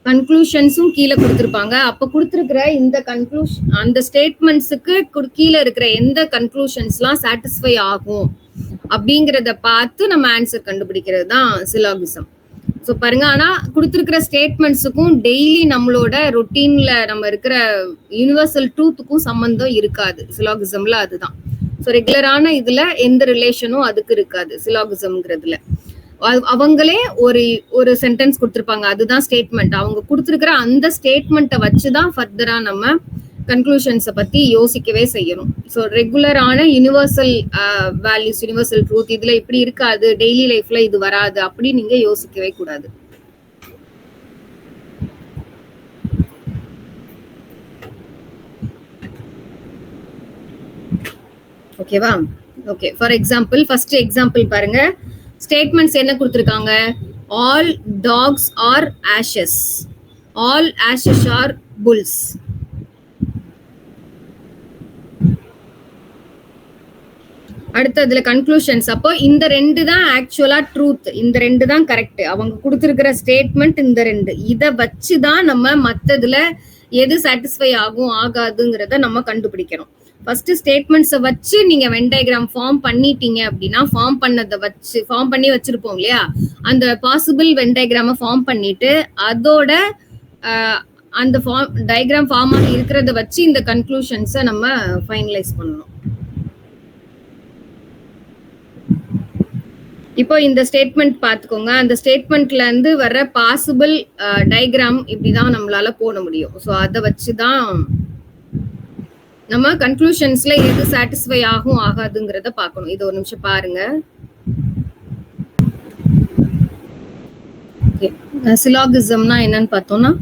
கன்க்ளூஷன்ஸும் கீழே கொடுத்துருப்பாங்க. அப்ப கொடுத்துருக்கிற இந்த கன்க்ளூஷன் அந்த ஸ்டேட்மெண்ட்ஸுக்கு கீழே இருக்கிற எந்த கன்க்ளூஷன்ஸ்லாம் சாட்டிஸ்ஃபை ஆகும் அப்படிங்கிறத பார்த்து நம்ம ஆன்சர் கண்டுபிடிக்கிறது தான் சிலாகிசம். ஸோ பாருங்க, ஆனா கொடுத்துருக்கிற ஸ்டேட்மெண்ட்ஸுக்கும் டெய்லி நம்மளோட ரொட்டீன்ல நம்ம இருக்கிற யூனிவர்சல் ட்ரூத்துக்கும் சம்பந்தம் இருக்காது சிலாகிசம்ல. அதுதான். ஸோ ரெகுலரான இதுல எந்த ரிலேஷனும் அதுக்கு இருக்காது சிலாகிசம்ங்கிறதுல. அவங்களே ஒரு சென்டென்ஸ் கொடுத்துருப்பாங்க, அதுதான் ஸ்டேட்மெண்ட். அவங்க கொடுத்துருக்கிற அந்த ஸ்டேட்மெண்ட்டை வச்சுதான் ஃபர்தரா நம்ம கன்க்ளூஷன்ஸை பத்தி யோசிக்கவே செய்யணும். ஸோ ரெகுலரான யூனிவர்சல் வேல்யூஸ், யூனிவர்சல் ட்ரூத் இதுல இப்படி இருக்காது, டெய்லி லைஃப்ல இது வராது அப்படி நீங்க யோசிக்கவே கூடாது. ஓகேவா? Okay, for example first example பாருங்க. ஸ்டேட்மெண்ட்ஸ் என்ன கொடுத்துருக்காங்க? All dogs are ashes, all ashes are bulls. அடுத்ததுல கன்க்ளூஷன்ஸ். அப்போ இந்த ரெண்டு தான் ஆக்சுவலா ட்ரூத், இந்த ரெண்டு தான் கரெக்ட். அவங்க கொடுத்துருக்கிற ஸ்டேட்மெண்ட் இந்த ரெண்டு. இதை வச்சுதான் நம்ம மத்ததுல எது சாட்டிஸ்ஃபை ஆகும் ஆகாதுங்கிறத நம்ம கண்டுபிடிக்கணும். ஃபர்ஸ்ட் ஸ்டேட்மெண்ட்ஸை வச்சு நீங்க வென் டயக்ராம் ஃபார்ம் பண்ணிட்டீங்க அப்படின்னா, ஃபார்ம் பண்ணி வச்சிருப்போம் இல்லையா, அந்த பாசிபிள் வென் டயக்ராமை ஃபார்ம் பண்ணிட்டு அதோட அந்த டயக்ராம் ஃபார்ம் ஆகி இருக்கிறத வச்சு இந்த கன்க்ளூஷன்ஸை நம்ம ஃபைனலைஸ் பண்ணணும். இப்போ இந்த ஸ்டேட்மெண்ட் பார்த்துக்கோங்க. அந்த ஸ்டேட்மெண்ட்ல இருந்து வர்ற பாசிபிள் டயக்ராம் இப்படிதான் நம்மளால போட முடியும். ஸோ அதை வச்சுதான் நம்ம கன்க்ளூஷன்ஸ்ல எது சாட்டிஸ்ஃபை ஆகும் ஆகாதுங்கிறத பார்க்கணும். இது ஒரு நிமிஷம் பாருங்க. சிலாகிசம்னா என்னன்னு பார்த்தோம்னா,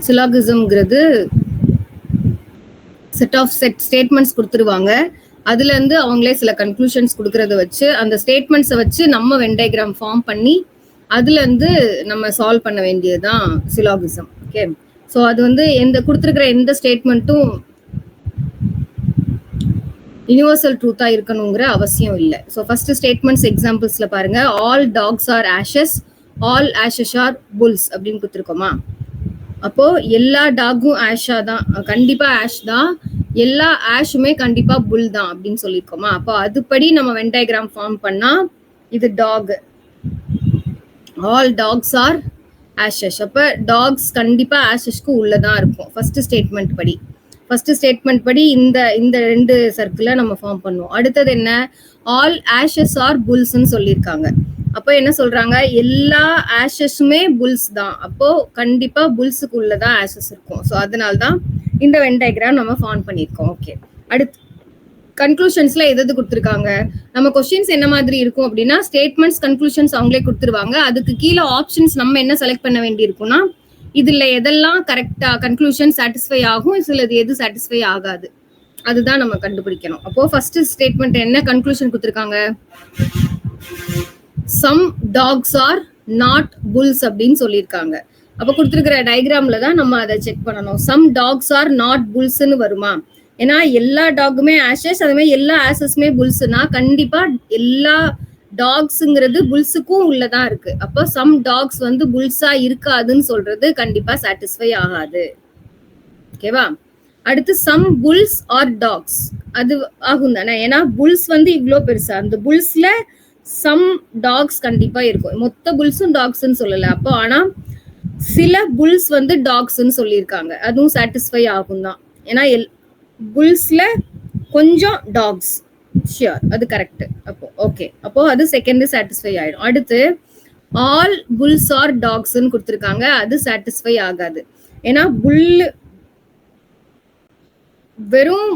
சிலாகிசம்ங்கிறது செட் ஸ்டேட்மெண்ட்ஸ் கொடுத்துருவாங்க. அதுல இருந்து அவங்களே சில கன்க்ளூஷன்ஸ் கொடுக்கறத வச்சு அந்த ஸ்டேட்மெண்ட்ஸை வச்சு நம்ம வென் டயக்ராம் ஃபார்ம் பண்ணி அதுல இருந்து நம்ம சால்வ் பண்ண வேண்டியதுதான் சிலாகிசம். ஓகே, ஸோ அது எந்த கொடுத்துருக்கிற எந்த ஸ்டேட்மெண்ட்டும் யூனிவர்சல் ட்ரூத்தா இருக்கணுங்கிற அவசியம் இல்லை. ஸோ ஃபர்ஸ்ட் ஸ்டேட்மெண்ட்ஸ் எக்ஸாம்பிள்ஸ்ல பாருங்க. All dogs are ashes, all ashes are bulls அப்படின்னு கொடுத்துருக்கோமா. அப்போ எல்லா டாகும் ஆஷா தான், கண்டிப்பா ஆஷ் தான், எல்லா ஆஷுமே கண்டிப்பா புல் தான் அப்படின்னு சொல்லியிருக்கோமா. அப்போ அதுபடி நம்ம வென் டயக்ராம் ஃபார்ம் பண்ணா இது dog, all dogs are ashes. அப்ப டாக்ஸ் கண்டிப்பா ஆஷஸ்க்கு உள்ளதான் இருக்கும் ஃபர்ஸ்ட் ஸ்டேட்மெண்ட் படி. ஃபர்ஸ்ட் ஸ்டேட்மெண்ட் படி இந்த ரெண்டு சர்க்கிளை நம்ம ஃபார்ம் பண்ணுவோம். அடுத்தது என்ன? ஆல் ஆஷஸ் ஆர் புல்ஸ்ன்னு சொல்லியிருக்காங்க. அப்போ என்ன சொல்றாங்க? எல்லா ஆஷஸுமே புல்ஸ் தான். அப்போ கண்டிப்பா புல்ஸுக்கு உள்ளதான் ஆஷஸ் இருக்கும். ஸோ அதனால்தான் இந்த வென் டயக்ராம் நம்ம ஃபார்ம் பண்ணியிருக்கோம். ஓகே, அடுத்து கன்க்ளூஷன்ஸ்ல எது கொடுத்துருக்காங்க? நம்ம கொஸ்டின்ஸ் என்ன மாதிரி இருக்கும் அப்படின்னா, ஸ்டேட்மெண்ட்ஸ் கன்க்ளூஷன்ஸ் அவங்களே கொடுத்துருவாங்க. அதுக்கு கீழே ஆப்ஷன்ஸ் நம்ம என்ன செலக்ட் பண்ண வேண்டி இருக்கும்னா, இதுல எதெல்லாம் கரெக்டா கன்க்ளூஷன் சாட்டிஸ்ஃபை ஆகும், சிலது எது சாட்டிஸ்ஃபை ஆகாது, அதுதான் நம்ம கண்டுபிடிக்கணும். அப்போ ஃபர்ஸ்ட் ஸ்டேட்மெண்ட் என்ன கன்க்ளூஷன் கொடுத்துருக்காங்க? Some dogs are not bulls அப்படின்னு சொல்லியிருக்காங்க. அப்ப கொடுத்துருக்கிற டயக்ராம்ல தான் நம்ம அதை செக் பண்ணணும். சம் டாக்ஸ் ஆர் நாட் புல்ஸ்ன்னு வருமா? ஏன்னா எல்லா டாகுமே ஆஷஸ், அதே மாதிரி எல்லா ஆஷஸ்மே புல்ஸ்னா கண்டிப்பா எல்லா டாக்ஸ்ங்கிறது புல்ஸுக்கும் உள்ளதான் இருக்கு. அப்போ சம் டாக்ஸ் புல்ஸா இருக்காதுன்னு சொல்றது கண்டிப்பா சாட்டிஸ்ஃபை ஆகாது. ஓகேவா? அடுத்து சம் புல்ஸ் ஆர் டாக்ஸ், அது ஆகும் தானே. ஏன்னா புல்ஸ் இவ்வளோ பெருசா, அந்த புல்ஸ்ல சம் டாக்ஸ் கண்டிப்பா இருக்கும். மொத்த புல்ஸும் டாக்ஸ்ன்னு சொல்லல. அப்போ ஆனா சில புல்ஸ் டாக்ஸ்ன்னு சொல்லியிருக்காங்க, அதுவும் சாட்டிஸ்ஃபை ஆகும் தான். ஏன்னா புல்ஸ்ல கொஞ்சம் டாக்ஸ், ஷியோர், அது கரெக்ட். அப்போ ஓகே, அப்போ அது செகண்ட் சாட்டிஸ்ஃபை ஆயிடும். அடுத்து ஆல் புல்ஸ் ஆர் டாக்ஸ்ன்னு கொடுத்துருக்காங்க, அது சாட்டிஸ்ஃபை ஆகாது. ஏன்னா புல் வெறும்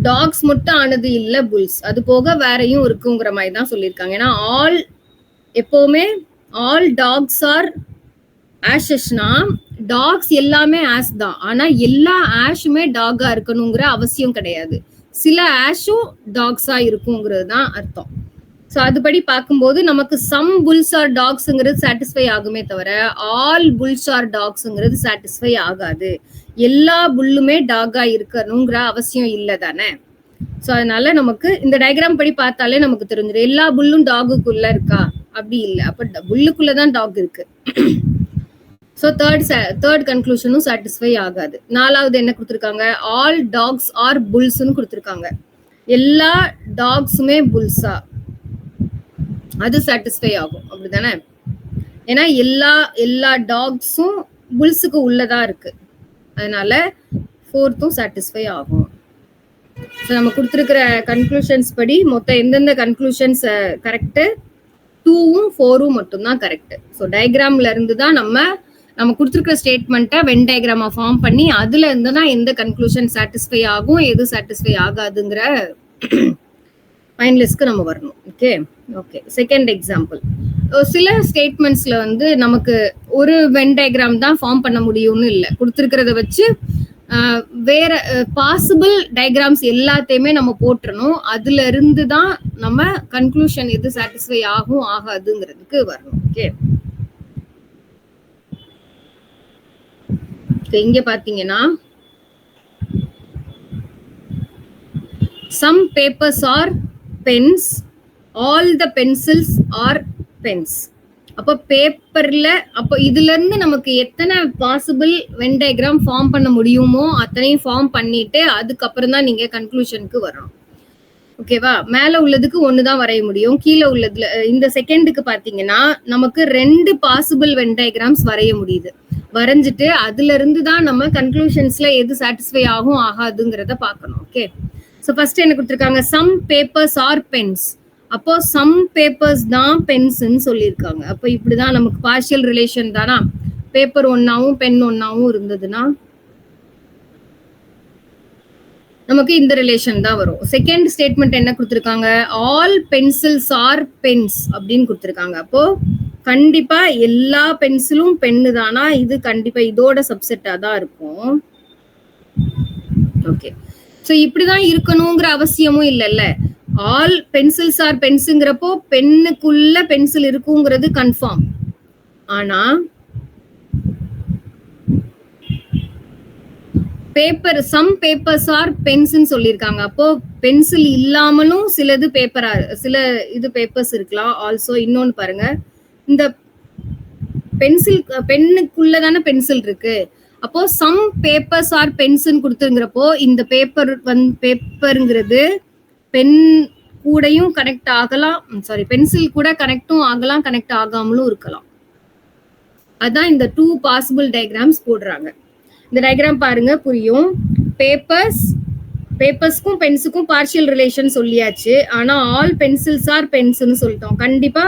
டாக்ஸ் மட்டும் ஆனது இல்ல புல்ஸ், அது போக வேறையும் இருக்குங்கிற மாதிரி தான் சொல்லியிருக்காங்க. ஏன்னா ஆல் எப்பவுமே ஆல் டாக்ஸ் ஆர் ஆஷஸ்னா டாக்ஸ் எல்லாமே ஆஷ் தான். ஆனா எல்லா ஆஷுமே டாகா இருக்கணுங்கிற அவசியம் கிடையாது. சில ஆஷும் டாக்ஸா இருக்குங்கிறது தான் அர்த்தம். ஸோ அதுபடி பார்க்கும்போது நமக்கு சம் புல்ஸ் ஆர் டாக்ஸுங்கிறது சாட்டிஸ்ஃபை ஆகுமே தவிர ஆல் புல்ஸ் ஆர் டாக்ஸுங்கிறது சாட்டிஸ்ஃபை ஆகாது. எல்லா புல்லுமே டாகா இருக்கணுங்கிற அவசியம் இல்லை தானே. ஸோ அதனால நமக்கு இந்த டயக்ராம் படி பார்த்தாலே நமக்கு தெரிஞ்சிடும் எல்லா புல்லும் டாகுக்குள்ள இருக்கா, அப்படி இல்லை. அப்ப புல்லுக்குள்ளதான் டாக் இருக்கு. ஸோ தேர்ட் கன்க்ளூஷனும் சாட்டிஸ்ஃபை ஆகாது. 4வது என்ன கொடுத்துருக்காங்க, ஆல் டாக்ஸ் ஆர் புல்ஸ்ன்னு கொடுத்துருக்காங்க. எல்லா டாக்ஸுமே புல்ஸா, அது சாட்டிஸ்ஃபை ஆகும் அப்படிதானே. ஏன்னா எல்லா டாக்ஸும் புல்ஸுக்கு உள்ளதா இருக்கு. அதனால 4த்தும் சாட்டிஸ்ஃபை ஆகும். ஸோ நம்ம கொடுத்துருக்கிற கன்க்ளூஷன்ஸ் படி மொத்தம் எந்தெந்த கன்க்ளூஷன்ஸ் கரெக்டு, 2ம் 4ம் மட்டும்தான் கரெக்ட். ஸோ டயக்ராம்ல இருந்து தான் நம்ம கொடுத்துருக்கிற ஸ்டேட்மெண்ட்டை வென் டயக்ராமா ஃபார்ம் பண்ணி அதுல இருந்து தான் எந்த கன்க்ளூஷன் சாட்டிஸ்ஃபை ஆகும் எது சாட்டிஸ்ஃபை ஆகாதுங்கிற ஃபைனலிஸ்ட்க்கு நம்ம வரணும். Okay second example. சில ஸ்டேட்மெண்ட்ஸ்ல வந்து நமக்கு ஒரு வென் டயக்ராம் தான் ஃபார்ம் பண்ண முடியும்னு இல்லை. கொடுத்துருக்கிறத வச்சு வேற பாசிபிள் டயக்ராம்ஸ் எல்லாத்தையுமே நம்ம போட்டுறணும். அதுல இருந்து தான் நம்ம கன்க்ளூஷன் எது சாட்டிஸ்ஃபை ஆகும் ஆகாதுங்கிறதுக்கு வரணும். இங்க பாத்தீங்கன்னா some papers are pens, all the pencils are pens. அப்ப பேப்பர்ல அப்ப இதுல இருந்து நமக்கு எத்தனை பாசிபிள் வென் டயக்ராம் ஃபார்ம் பண்ண முடியுமோ அத்தனையும் ஃபார்ம் பண்ணிட்டு அதுக்கப்புறம் தான் நீங்க கன்க்ளூஷனுக்கு வரணும். ஓகேவா. மேல உள்ளதுக்கு ஒண்ணுதான் வரைய முடியும். கீழே உள்ளதுல இந்த செகண்டுக்கு பாத்தீங்கன்னா நமக்கு 2 பாசிபிள் வென் டயக்ராம்ஸ் வரைய முடியுது. வரைஞ்சிட்டு அதுல இருந்து தான் நம்ம கன்க்ளூஷன்ஸ்ல எது சாட்டிஸ்ஃபை ஆகும் ஆகாதுங்கிறத பார்க்கணும். ஓகே. ஸோ ஃபர்ஸ்ட் என்ன கொடுத்துருக்காங்க, சம் பேப்பர்ஸ் ஆர் பென்ஸ். அப்போ சம் பேப்பர்ஸ் தான் பென்ஸ்ன்னு சொல்லியிருக்காங்க. அப்போ இப்படிதான் நமக்கு பார்ஷியல் ரிலேஷன் தானா. பேப்பர் ஒன்னாவும் பென் ஒன்னாவும் இருந்ததுன்னா நமக்கு இந்த ரிலேஷன் தான் வரும். செகண்ட் ஸ்டேட்மெண்ட் என்ன கொடுத்துருக்காங்க, ஆல் பென்சில்ஸ் ஆர் பென்ஸ் அப்படின்னு கொடுத்துருக்காங்க. அப்போ கண்டிப்பா எல்லா பென்சிலும் பென்னு தானா, இது கண்டிப்பா இதோட சப்செட்டா தான் இருக்கும். ஓகே. ஸோ இப்படிதான் இருக்கணுங்கிற அவசியமும் இல்லைல்ல. ஆல் பென்சில்ஸ் ஆர் பென்ஸுங்கிறப்போ பென்னுக்குள்ள பென்சில் இருக்குங்கிறது கன்ஃபார்ம். ஆனா பேப்பர் சம் பேப்பர்ஸ் ஆர் பென்ஸ்ன்னு சொல்லியிருக்காங்க. அப்போ பென்சில் இல்லாமலும் சிலது பேப்பரா சில இது பேப்பர்ஸ் இருக்கலாம். ஆல்சோ இன்னொன்னு பாருங்க, இந்த பென்சில் பென்னுக்குள்ளதான பென்சில் இருக்கு. அப்போ சம் பேப்பர்ஸ் ஆர் பென்ஸ்ன்னு கொடுத்துருங்கிறப்போ இந்த பேப்பருங்கிறது பென் கூடயும் கனெக்ட் ஆகலாம், சாரி பென்சில் கூட கனெக்டும் ஆகலாம், கனெக்ட் ஆகாமலும் இருக்கலாம். அதான் இந்த 2 பாசிபிள் டயக்ராம்ஸ் போடுறாங்க. இந்த டயக்ராம் பாருங்க புரியும். பேப்பர்ஸ்க்கும் பென்ஸுக்கும் பார்ஷியல் ரிலேஷன் சொல்லியாச்சு. ஆனா ஆல் பென்சில்ஸ் ஆர் பென்ஸ்ன்னு சொல்லிட்டோம். கண்டிப்பா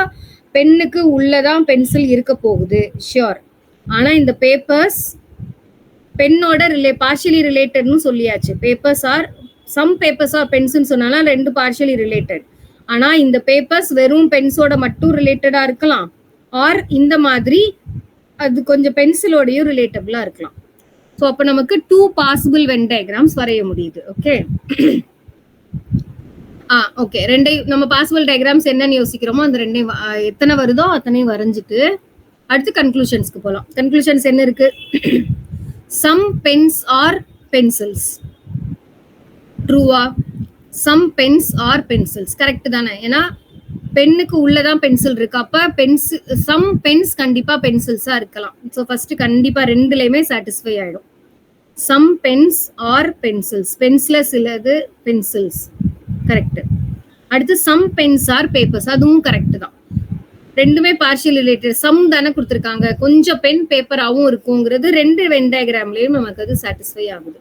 பென்னுக்கு உள்ளதான் பென்சில் இருக்க போகுது, ஷியோர். ஆனா இந்த பேப்பர்ஸ் பென்னோட பார்ஷியலி ரிலேட்டட்னு சொல்லியாச்சு. Papers are some papers are பென்ஸ்ன்னு சொன்னாலும் 2 பார்ஷியலி ரிலேட்டட். ஆனா இந்த பேப்பர்ஸ் வெறும் பென்ஸோட மட்டும் ரிலேட்டடா இருக்கலாம், ஆர் இந்த மாதிரி அது கொஞ்சம் பென்சிலோடையும் ரிலேட்டபிளா இருக்கலாம். ஸோ அப்போ நமக்கு 2 பாசிபிள் வென் டயக்ராம்ஸ் வரைய முடியுது. ஓகே. ஓகே. நம்ம பாசிபிள் டயக்ராம்ஸ் என்னன்னு யோசிக்கிறோமோ அந்த 2 எத்தனை வருதோ அத்தனையும் வரைஞ்சிட்டு அடுத்து கன்க்ளூஷன்ஸ்க்கு போகலாம். கன்க்ளூஷன்ஸ் என்ன இருக்கு, சம் பென்ஸ் ஆர் பென்சில்ஸ். ட்ரூவா? Some pens are pencils correct தானே. ஏன்னா பென்னுக்கு உள்ளதான் பென்சில் இருக்கு. அப்ப சம் பென்ஸ் கண்டிப்பா பென்சில்ஸா இருக்கலாம். ஸோ ஃபர்ஸ்ட் கண்டிப்பா 2லயுமே சாட்டிஸ்ஃபை ஆயிடும். சம் பென்ஸ் ஆர் பென்சில்ஸ், பென்ஸ்ல சிலது பென்சில்ஸ் கரெக்ட். அடுத்து சம் பென்ஸ் ஆர் பேப்பர்ஸ், அதுவும் கரெக்ட் தான். 2மே பார்ஷியல் ரிலேட்டட். சம் தானே கொடுத்துருக்காங்க, கொஞ்சம் பென் பேப்பராகவும் இருக்குங்கிறது 2 வென் டயக்ராம்லயும் நமக்கு அது சாட்டிஸ்ஃபை ஆகுது.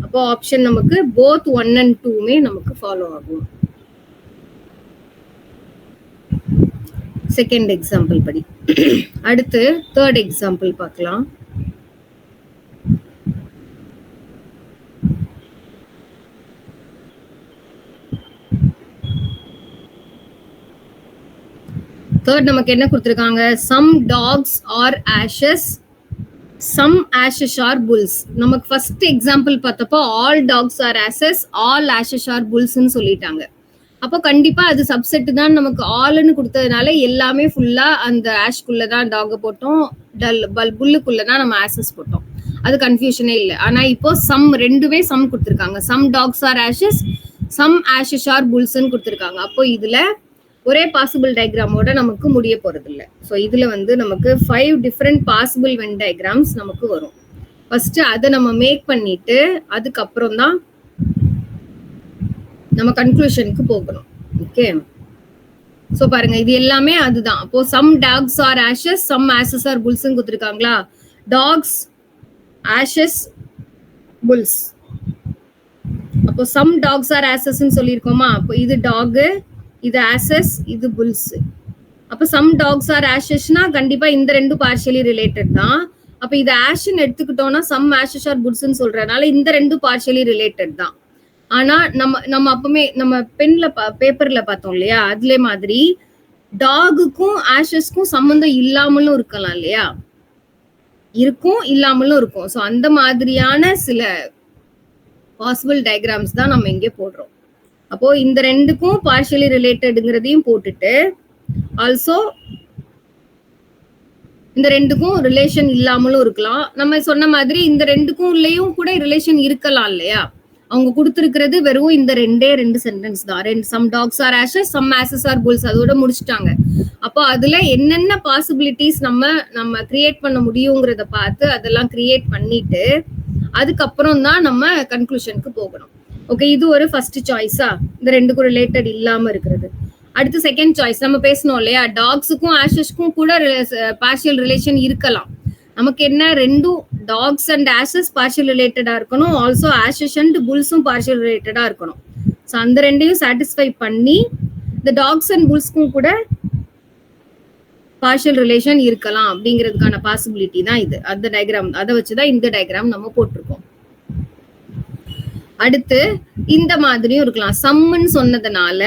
அப்போ ஆப்ஷன் நமக்கு போத் 1 and 2மே நமக்கு ஃபாலோ ஆகும். செகண்ட் எக்ஸாம்பிள் படி. அடுத்து தேர்ட் எக்ஸாம்பிள் பார்க்கலாம். தேர்ட் நமக்கு என்ன கொடுத்திருக்காங்க, some dogs are ashes, some ashes are bulls. நமக்கு ஃபர்ஸ்ட் எக்ஸாம்பிள் பார்த்தப்போ all dogs are ashes, all ashes are புல்ஸ்ன்னு சொல்லிட்டாங்க. அப்போ கண்டிப்பா அது சப்செட் தான். நமக்கு ஆல்னு கொடுத்ததுனால எல்லாமே ஃபுல்லா அந்த ஆஷ்குள்ளதான் டாக போட்டோம், புல்லுக்குள்ளதான் நம்ம ஆஷஸ் போட்டோம். அது கன்ஃபியூஷனே இல்லை. ஆனா இப்போ சம் ரெண்டுமே சம் கொடுத்துருக்காங்க. Some dogs are ashes, some ashes are புல்ஸ்ன்னு கொடுத்துருக்காங்க. அப்போ இதுல ஒரே பாசிபிள் டயக்ராமோட நமக்கு முடிய போறது இல்லை. ஸோ இதுல வந்து நமக்கு 5 டிஃப்ரெண்ட் பாசிபிள் வென் டயக்ராம்ஸ் நமக்கு வரும். ஃபர்ஸ்ட் அதை நம்ம மேக் பண்ணிட்டு அதுக்கப்புறம் தான் நம்ம கன்க்ளூஷனுக்கு போகணும். ஓகே, சோ பாருங்க இது எல்லாமே அதுதான். அப்போ some dogs are ashes, some ashes are புல்ஸ்ன்னு கொடுத்துருக்காங்களா. Dogs, ashes, bulls. அப்போ சம் டாக்ஸ் ஆர் ஆஷஸ்ன்னு சொல்லியிருக்கோமா. அப்போ இது டாக், இது ஆஷஸ், இது புல்ஸ். அப்போ சம் டாக்ஸ் ஆர் ஆஷஸ்னா கண்டிப்பா இந்த ரெண்டும் பார்ஷியலி ரிலேட்டட் தான். அப்போ இது ஆஷ்ன்னு எடுத்துக்கிட்டோம்னா சம் ஆஷஸ் ஆர் புல்ஸ்ன்னு சொல்றதுனால இந்த ரெண்டும் பார்ஷியலி ரிலேட்டட் தான். ஆனா நம்ம அப்பவுமே நம்ம பென்ல பேப்பர்ல பார்த்தோம் இல்லையா, அதுல மாதிரி டாகுக்கும் ஆஷஸ்க்கும் சம்பந்தம் இல்லாமலும் இருக்கலாம் இல்லையா, இருக்கும் இல்லாமலும் இருக்கும். ஸோ அந்த மாதிரியான சில பாசிபிள் டயக்ராம்ஸ் தான் நம்ம இங்கே போடுறோம். அப்போ இந்த ரெண்டுக்கும் பார்ஷியலி ரிலேட்டடுங்கிறதையும் போட்டுட்டு ஆல்சோ இந்த ரெண்டுக்கும் ரிலேஷன் இல்லாமலும் இருக்கலாம். நம்ம சொன்ன மாதிரி இந்த ரெண்டுக்கும் உள்ளேயும் கூட ரிலேஷன் இருக்கலாம் இல்லையா. அவங்க கொடுத்துருக்கிறது வெறும் இந்த ரெண்டு சென்டென்ஸ் தான். Some dogs are ashes, some ashes are bulls, அதோட முடிச்சுட்டாங்க. அப்போ அதுல என்னென்ன பாசிபிலிட்டிஸ் நம்ம கிரியேட் பண்ண முடியுங்கிறத பார்த்து அதெல்லாம் கிரியேட் பண்ணிட்டு அதுக்கப்புறம் தான் நம்ம கன்க்ளூஷனுக்கு போகணும். ஓகே, இது ஒரு ஃபர்ஸ்ட் சாய்ஸா, இந்த ரெண்டுக்கும் ரிலேட்டட் இல்லாம இருக்கிறது. அடுத்து செகண்ட் சாய்ஸ் நம்ம பேசணும் இல்லையா, டாக்ஸுக்கும் ஆஷஸ்க்கும் கூட பார்ஷியல் ரிலேஷன் இருக்கலாம். நமக்கு என்ன, ரெண்டும் டாக்ஸ் அண்ட் ஆஷஸ் பார்ஷியல் ரிலேட்டடா இருக்கணும், ஆல்சோ ஆஷஸ் அண்ட் புல்ஸும் பார்ஷியல் ரிலேட்டடா இருக்கணும். ஸோ அந்த ரெண்டையும் சாட்டிஸ்ஃபை பண்ணி இந்த டாக்ஸ் அண்ட் புல்ஸ்க்கும் கூட பார்ஷியல் ரிலேஷன் இருக்கலாம் அப்படிங்கிறதுக்கான பாசிபிலிட்டி தான் இது. அந்த டயக்ராம் அதை வச்சுதான் இந்த டயக்ராம் நம்ம போட்டிருக்கோம். அடுத்து இந்த மாதிரியும் இருக்கலாம். சம்னு சொன்னதுனால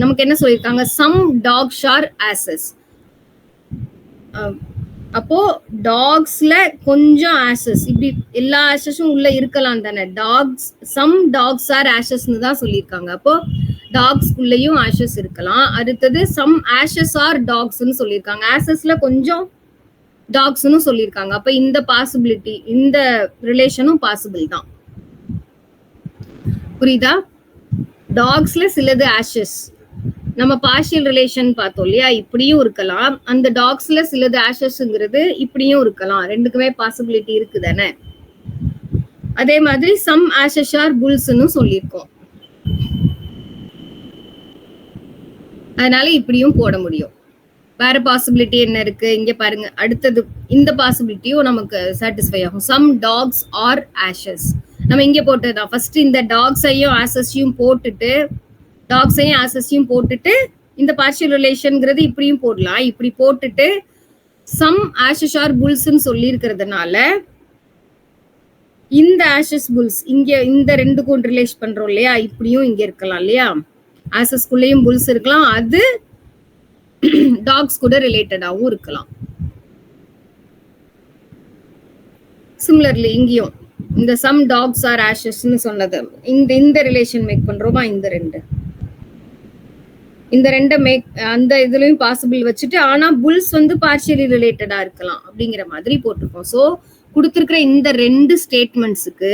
நமக்கு என்ன சொல்லியிருக்காங்க, சம் டாக்ஸ் ஆர் ஆஷஸ். அப்போ டாக்ஸ்ல கொஞ்சம் ஆஷஸ், இப்படி எல்லா ஆஷஸும் உள்ள இருக்கலாம் தானே. டாக்ஸ், சம் டாக்ஸ் ஆர் ஆஷஸ்ன்னு தான் சொல்லியிருக்காங்க. அப்போ டாக்ஸ்குள்ளேயும் ஆஷஸ் இருக்கலாம். அடுத்தது சம் ஆஷஸ் ஆர் டாக்ஸ்ன்னு சொல்லியிருக்காங்க. ஆஷஸ்ல கொஞ்சம் டாக்ஸ்ன்னு சொல்லியிருக்காங்க. அப்ப இந்த பாசிபிலிட்டி, இந்த ரிலேஷனும் பாசிபிள் தான். புரியுதா? டாக்ஸ்ல சிலது ஆஷஸ், நம்ம பார்ஷியல் ரிலேஷன் பார்த்தோம் இல்லையா, இப்படியும் இருக்கலாம். அந்த டாக்ஸ்ல சிலது ஆஷஸ்ங்கிறது இப்படியும் இருக்கலாம். ரெண்டுக்குமே பாசிபிலிட்டி இருக்கு தானே. அதே மாதிரி சம் ஆஷஸ் ஆர் புல்ஸ்ன்னு சொல்லியிருக்கோம். அதனால இப்படியும் போட முடியும். வேற பாசிபிலிட்டி என்ன இருக்கு இங்க பாருங்க. அடுத்தது இந்த பாசிபிலிட்டியும் நமக்கு சாட்டிஸ்ஃபை ஆகும். சம் டாக்ஸ் ஆர் ஆஷஸ் நம்ம இங்க போட்டதுதான். ஃபர்ஸ்ட் இந்த டாக்ஸையும் ஆஷஸையும் போட்டுட்டு, டாக்ஸையும் ஆஷஸையும் போட்டுட்டு இந்த பார்ஷியல் ரிலேஷன்ங்கிறது இப்படியும் போடலாம். இப்படி போட்டுட்டு சம் ஆஷஸ் ஆர் புல்ஸ்ன்னு சொல்லி இருக்கிறதுனால இந்த ஆஷஸ் புல்ஸ் இங்க இந்த ரெண்டுக்கும் ரிலேட் பண்றோம் இல்லையா, இப்படியும் இங்க இருக்கலாம் இல்லையா. ஆஷஸ்குள்ளேயும் புல்ஸ் இருக்கலாம், அது டாக்ஸ் கூட ரிலேட்டடாவும் இருக்கலாம். சிமிலர்லி இங்கேயும் இந்த சம் டாக்ஸ் ஆர் ஆஷஸ்ன்னு சொன்னது இந்த ரிலேஷன் மேக் பண்றோமா, இந்த ரெண்டை மேக் அந்த இதுலயும் பாசிபிள் வச்சுட்டு, ஆனா புல்ஸ் வந்து பார்ஷியலி ரிலேட்டடா இருக்கலாம் அப்படிங்கிற மாதிரி போட்டிருக்கோம். ஸோ கொடுத்துருக்கிற இந்த ரெண்டு ஸ்டேட்மெண்ட்ஸுக்கு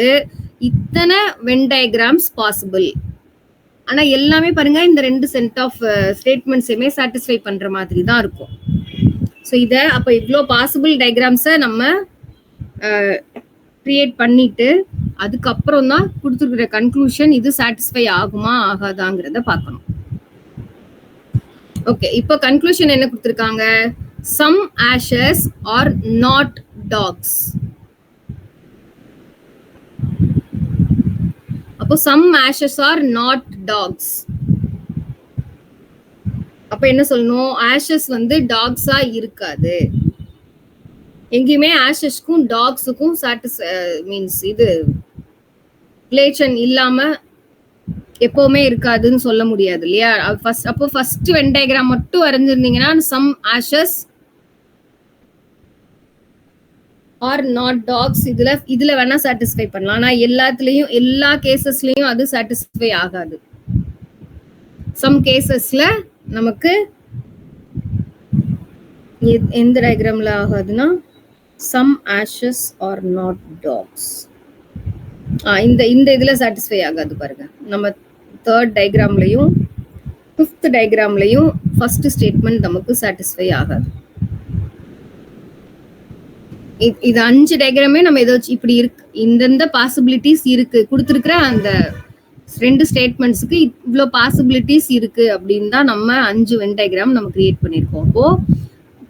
இத்தனை வென் டயக்ராம்ஸ் பாசிபிள். ஆனா எல்லாமே பாருங்க இந்த ரெண்டு செட் ஆஃப் ஸ்டேட்மெண்ட்ஸையுமே சாட்டிஸ்ஃபை பண்ற மாதிரி தான் இருக்கும். ஸோ இதை அப்ப இவ்வளோ பாசிபிள் டயக்ராம்ஸை நம்ம கிரியேட் பண்ணிட்டு அதுக்கப்புறம் தான் கொடுத்துருக்கிற கன்க்ளூஷன் இது சாட்டிஸ்ஃபை ஆகுமா ஆகாதாங்கிறத பார்க்கணும். ஓகே, இப்போ கன்க்ளூஷன் என்ன கொடுத்துருக்காங்க, some ashes are not dogs. அப்போ some ashes are not dogs. அப்ப என்ன சொல்லணும், ஆஷஸ் வந்து டாக்ஸா இருக்காது. எங்கேயுமே ஆஷஸ்க்கும் டாக்ஸுக்கும் மீன்ஸ் இது ரிலேஷன் இல்லாம எப்பவுமே இருக்காதுன்னு சொல்ல முடியாது இல்லையா. அப்போ ஃபர்ஸ்ட் வென் டயக்ராம் மட்டும் வரைஞ்சிருந்தீங்கன்னா some ashes are not dogs இதுல வேணா சாட்டிஸ்ஃபை பண்ணலாம். ஆனா எல்லாத்துலயும் எல்லா கேசஸ்லயும் அது சாட்டிஸ்ஃபை ஆகாது. சம் கேசஸ்ல நமக்கு எந்த டயக்ராம்ல ஆகாதுன்னா some ashes are not dogs. இந்த இதுல சாட்டிஸ்ஃபை ஆகாது பாருங்க. நம்ம தேர்ட் டயக்ராம்லயும் ஃபிஃப்த் டயக்ராம்லயும் ஃபர்ஸ்ட் ஸ்டேட்மெண்ட் நமக்கு சாட்டிஸ்ஃபை ஆகாது. இது 5 டயக்ராமே நம்ம ஏதாச்சும் இப்படி இருக்கு, இந்த பாசிபிலிட்டிஸ் இருக்கு கொடுத்துருக்கிற அந்த 2 ஸ்டேட்மெண்ட்ஸுக்கு இவ்வளோ பாசிபிலிட்டிஸ் இருக்கு அப்படின்னு தான் நம்ம 5 வென் டயக்ராம் நம்ம கிரியேட் பண்ணியிருக்கோம். அப்போ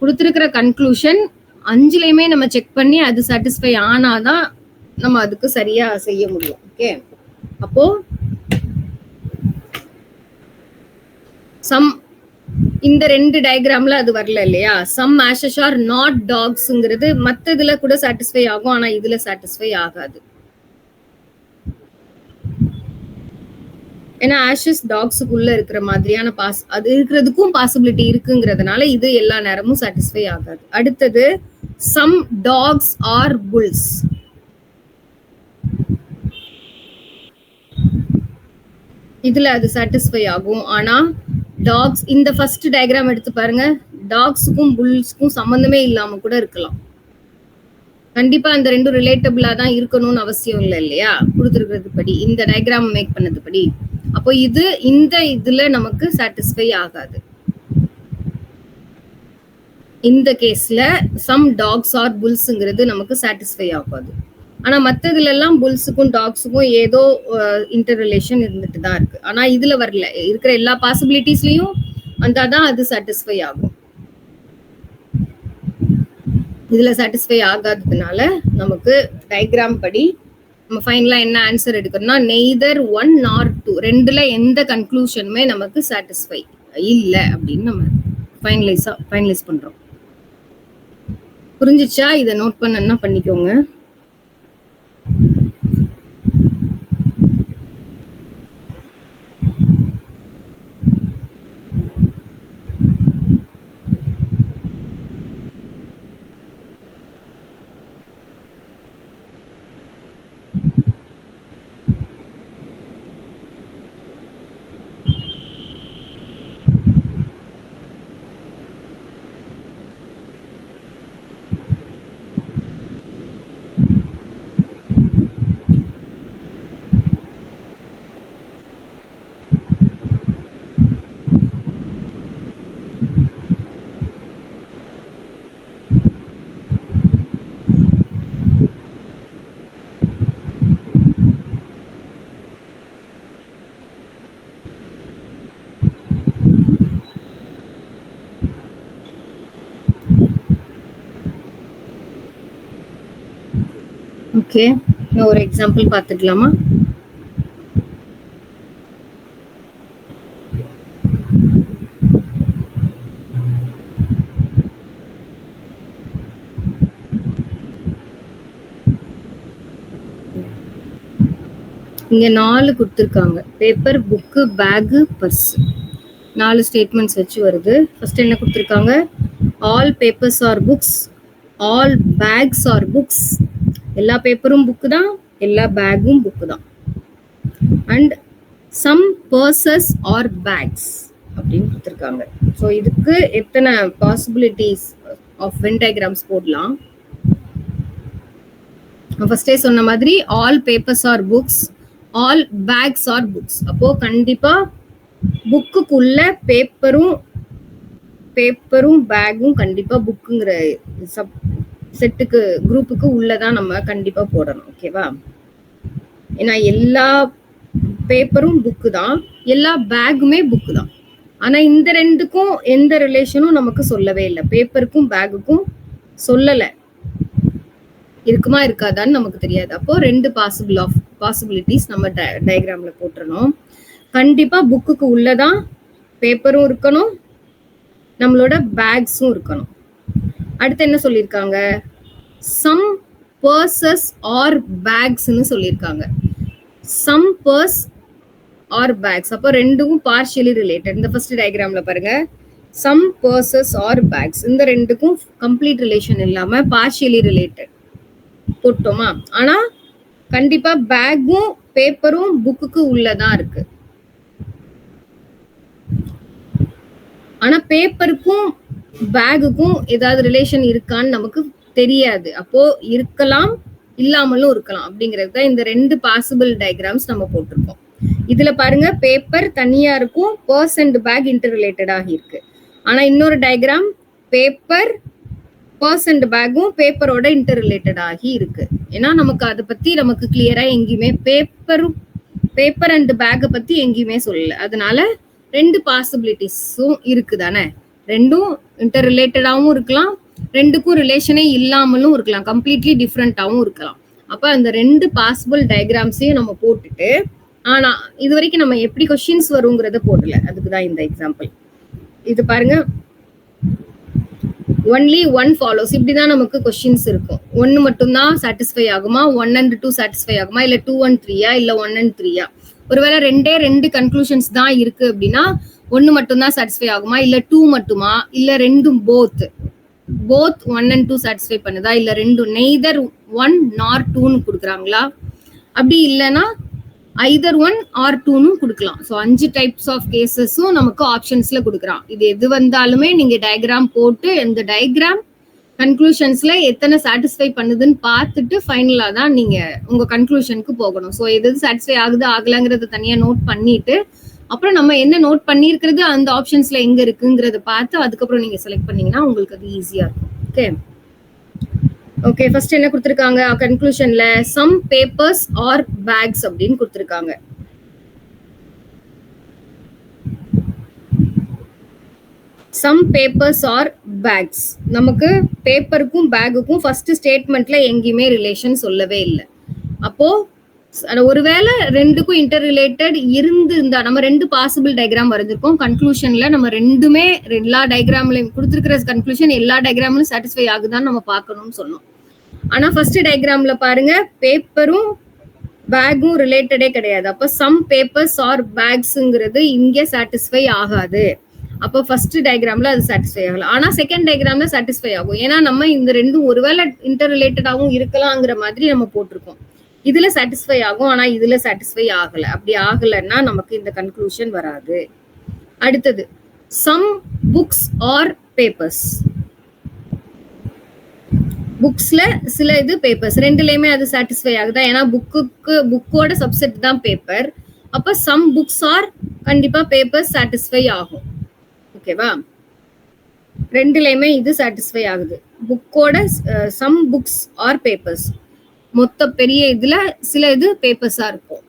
கொடுத்துருக்கிற கன்க்ளூஷன் 5லயுமே நம்ம செக் பண்ணி அது சாட்டிஸ்ஃபை ஆனாதான் நம்ம அதுக்கு சரியா செய்ய முடியும். ஓகே, அப்போ சம் இந்த 2 டயக்ராம்ல அது வரல இல்லையா. சம் ஆஷஸ் ஆர் நாட் டாக்ஸ்ங்கிறது மத்த இதுல கூட சாட்டிஸ்ஃபை ஆகும், ஆனா இதுல சாட்டிஸ்ஃபை ஆகாது. ஏன்னா ஆஷஸ் டாக்ஸுக்குள்ள இருக்கிற மாதிரியான அது இருக்கிறதுக்கும் பாசிபிலிட்டி இருக்குங்கிறதுனால இது எல்லா நேரமும் சாட்டிஸ்ஃபை ஆகாது. அடுத்தது சம் டாக்ஸ் ஆர் புல்ஸ். இதுல அது சாட்டிஸ்ஃபை ஆகும், ஆனா டாக்ஸ் இந்த ஃபர்ஸ்ட் டயக்ராம் எடுத்து பாருங்க, டாக்ஸுக்கும் புல்ஸ்க்கும் சம்பந்தமே இல்லாம கூட இருக்கலாம். கண்டிப்பா அந்த 2 ரிலேட்டபிளா தான் இருக்கணும்னு அவசியம் இல்லை இல்லையா, கொடுத்துருக்கிறது படி இந்த டயக்ராம் மேக் பண்ணது படி. அப்போ இந்த இதுல நமக்கு சாட்டிஸ்ஃபை ஆகாது. இந்த கேஸ்ல சம் டாக்ஸ் ஆர் புல்ஸ்ங்கிறது நமக்கு சாட்டிஸ்ஃபை ஆகாது. ஆனா மத்ததுல எல்லாம் புல்ஸுக்கும் டாக்ஸுக்கும் ஏதோ இன்டர் ரிலேஷன் இருந்துட்டு தான் இருக்கு. ஆனா இதுல வரல, இருக்கிற எல்லா பாசிபிலிட்டிஸ்லயும் வந்தாதான் அது சாட்டிஸ்ஃபை ஆகும். இதுல சாட்டிஸ்ஃபை ஆகாததுனால நமக்கு டயக்ராம் படி நம்ம ஃபைனலா என்ன ஆன்சர் எடுக்கணும்னா நெய்தர் 1 nor 2, ரெண்டுல எந்த கன்க்ளூஷனுமே நமக்கு சாட்டிஸ்ஃபை இல்லை அப்படின்னு நம்ம ஃபைனலைஸ் பண்றோம். புரிஞ்சிச்சா? இதை நோட் பண்ணா பண்ணிக்கோங்க. ஓகே, ஒரு எக்ஸாம்பிள் பார்த்துக்கலாமா? இங்க 4 கொடுத்துருக்காங்க. Paper, book, bag, purse. 4 statements வச்சு வருது. ஃபர்ஸ்ட் என்ன கொடுத்துருக்காங்க? All papers are books, all bags are books. எல்லா பேப்பரும் புக்கு தான், எல்லா பேக்கும் புக்கு தான். And some purses are bags அப்படின்னு கொடுத்துருக்காங்க. ஸோ இதுக்கு எத்தனை பாசிபிலிட்டிஸ் ஆஃப் வென் டயக்ராம்ஸ் போடலாம்? ஃபர்ஸ்டே சொன்ன மாதிரி all papers are books, all bags are books. அப்போ கண்டிப்பா புக்குக்குள்ள பேப்பரும் பேக்கும் கண்டிப்பா புக்குங்கிற செட்டுக்கு குரூப்புக்கு உள்ளதான் நம்ம கண்டிப்பா போடணும். ஓகேவா? ஏன்னா எல்லா பேப்பரும் புக்கு தான், எல்லா பேக்குமே புக்கு தான். ஆனா இந்த 2க்கும் எந்த ரிலேஷனும் நமக்கு சொல்லவே இல்லை. பேப்பருக்கும் பேக்குக்கும் சொல்லலை, இருக்குமா இருக்காதான்னு நமக்கு தெரியாது. அப்போ 2 பாசிபிலிட்டிஸ் நம்ம டயக்ராம்ல போட்டுறணும். கண்டிப்பா புக்குக்கு உள்ளதான் பேப்பரும் இருக்கணும், நம்மளோட பேக்ஸும் இருக்கணும். அடுத்து என்ன சொல்லியிருக்காங்க? சம் பர்சஸ் ஆர் பேக்ஸ்ன்னு சொல்லியிருக்காங்க. Some purse are bags. அப்போ 2க்கும் பார்ஷியலி ரிலேட்டட். இந்த ஃபர்ஸ்ட் டயக்ராம்ல பாருங்க, சம் பர்சஸ் ஆர் பேக்ஸ். இந்த 2க்கும் கம்ப்ளீட் ரிலேஷன் இல்லாம பார்ஷியலி ரிலேட்டட் போட்டோமா? ஆனா கண்டிப்பா பேக்கும் பேப்பரும் புக்குக்கு உள்ளதான் இருக்கு. ஆனா பேப்பருக்கும் பேகுக்கும் ஏதாவது ரிலேஷன் இருக்கான்னு நமக்கு தெரியாது. அப்போ இருக்கலாம், இல்லாமலும் இருக்கலாம் அப்படிங்கிறது தான் இந்த 2 பாசிபிள் டயக்ராம்ஸ் நம்ம போட்டிருக்கோம். இதுல பாருங்க பேப்பர் தனியா இருக்கும், பர்ஸ் அண்ட் பேக் இன்டர் ரிலேட்டடாக இருக்கு. ஆனா இன்னொரு டயக்ராம் பேப்பர் பர்ஸ் அண்ட் பேக்கும் பேப்பரோட இன்டர் ரிலேட்டட் ஆகி இருக்கு. ஏன்னா நமக்கு அதை பத்தி நமக்கு கிளியரா எங்கேயுமே பேப்பர் அண்ட் பேக்கை பத்தி எங்கேயுமே சொல்லல. அதனால 2 பாசிபிலிட்டிஸும் இருக்கு தானே. 2ம் இன்டர் ரிலேட்டடாகவும் இருக்கலாம், 2க்கும் ரிலேஷனே இல்லாமலும் இருக்கலாம், கம்ப்ளீட்லி டிஃப்ரெண்டாகவும் இருக்கலாம். அப்ப அந்த 2 பாசிபிள் டயக்ராம்ஸையும் நம்ம போட்டுட்டு, ஆனா இது வரைக்கும் நம்ம எப்படி கொஸ்டின்ஸ் வருங்கிறத போடல. அதுக்குதான் இந்த எக்ஸாம்பிள். இது பாருங்க, ஒன்லி ஒன் ஃபாலோஸ், இப்படிதான் நமக்கு கொஸ்டின்ஸ் இருக்கும். 1 மட்டும்தான் சாட்டிஸ்ஃபை ஆகுமா, 1 and 2 சாட்டிஸ்ஃபை ஆகுமா, இல்ல 2 and 3யா, இல்ல 1 and 3யா? ஒருவேளை 2 கன்க்ளூஷன்ஸ் தான் இருக்கு அப்படின்னா 1 மட்டும்தான் சாட்டிஸ்ஃபை ஆகுமா, இல்ல 2 மட்டுமா, இல்ல 2ம் போத் 1 and 2 சாட்டிஸ்ஃபை பண்ணுதா, இல்ல 2 நெய்தர் 1 nor 2ன்னு கொடுக்குறாங்களா? அப்படி இல்லைன்னா ஐதர் 1 or 2ன்னு கொடுக்கலாம். ஸோ 5 டைப்ஸ் ஆஃப் கேசஸும் நமக்கு ஆப்ஷன்ஸ்ல கொடுக்குறான். இது எது வந்தாலுமே நீங்க டயக்ராம் போட்டு இந்த டயக்ராம் கன்க்ளூஷன்ஸ்ல எத்தனை சாட்டிஸ்ஃபை பண்ணுதுன்னு பார்த்துட்டு ஃபைனலா தான் நீங்க உங்க கன்க்ளூஷனுக்கு போகணும். ஸோ எது சாட்டிஸ்ஃபை ஆகுது ஆகலங்கிறத தனியா நோட் பண்ணிட்டு, அப்புறம் நம்ம என்ன நோட் பண்ணியிருக்கிறது அந்த ஆப்ஷன்ஸ்ல எங்க இருக்குங்கிறத பார்த்து அதுக்கப்புறம் நீங்க செலக்ட் பண்ணீங்கன்னா உங்களுக்கு அது ஈஸியா இருக்கும். ஓகே ஓகே, ஃபர்ஸ்ட் என்ன கொடுத்திருக்காங்க கன்க்ளூஷன்ல, சம் பேப்பர்ஸ் ஆர் பேக்ஸ் அப்படின்னு கொடுத்திருக்காங்க. சம் பேப்பர்ஸ் ஆர் பேக்ஸ், நமக்கு பேப்பருக்கும் பேக்குக்கும் ஃபர்ஸ்ட் ஸ்டேட்மெண்ட்ல எங்கேயுமே ரிலேஷன் சொல்லவே இல்லை. அப்போ ஒருவேளை 2க்கும் இன்டர் ரிலேட்டட் இருந்தா, நம்ம 2 பாசிபிள் டயக்ராம் வரைஞ்சிருக்கோம். கன்க்ளூஷன்ல நம்ம 2மே எல்லா டயக்ராம்லயும் கொடுத்திருக்கிற கன்க்ளூஷன் எல்லா டயக்ராம்லயும் சாட்டிஸ்ஃபை ஆகுதான்னு நம்ம பார்க்கணும்னு சொன்னோம். ஆனா ஃபர்ஸ்ட் டயக்ராம்ல பாருங்க பேப்பரும் பேக்கும் ரிலேட்டடே கிடையாது. அப்ப சம் பேப்பர்ஸ் ஆர் பேக்ஸ்ங்கிறது இங்க சாட்டிஸ்ஃபை ஆகாது. அப்ப ஃபர்ஸ்ட் டயக்ராம்ல அது சாட்டிஸ்ஃபை ஆகல. ஆனா செகண்ட் டயக்ராம்ல சாட்டிஸ்ஃபை ஆகும். ஏன்னா நம்ம இந்த 2ம் ஒருவேளை இன்டர் ரிலேட்டடாகவும் இருக்கலாங்கிற மாதிரி நம்ம போட்டிருக்கோம். இதுல சாட்டிஸ்ஃபை ஆகும், ஆனா இதுல சாட்டிஸ்ஃபை ஆகல. அப்படி ஆகலைன்னா நமக்கு இந்த கன்க்ளூஷன் வராது. அடுத்தது சம் புக்ஸ் ஆர் பேப்பர்ஸ், புக்ஸ்ல சில இது பேப்பர்ஸ், 2லயுமே அது சாட்டிஸ்ஃபை ஆகுதா? ஏன்னா புக்கோட சப்செட் தான் பேப்பர். அப்ப சம் புக்ஸ் ஆர் கண்டிப்பா பேப்பர்ஸ் சாட்டிஸ்ஃபை ஆகும். ஓகேவா? 2லயுமே இது சாட்டிஸ்ஃபை ஆகுது. புக்கோட சம் புக்ஸ் ஆர் பேப்பர்ஸ், மொத்த பெரிய இதுல சில இது பேப்பர்ஸா இருக்கும்,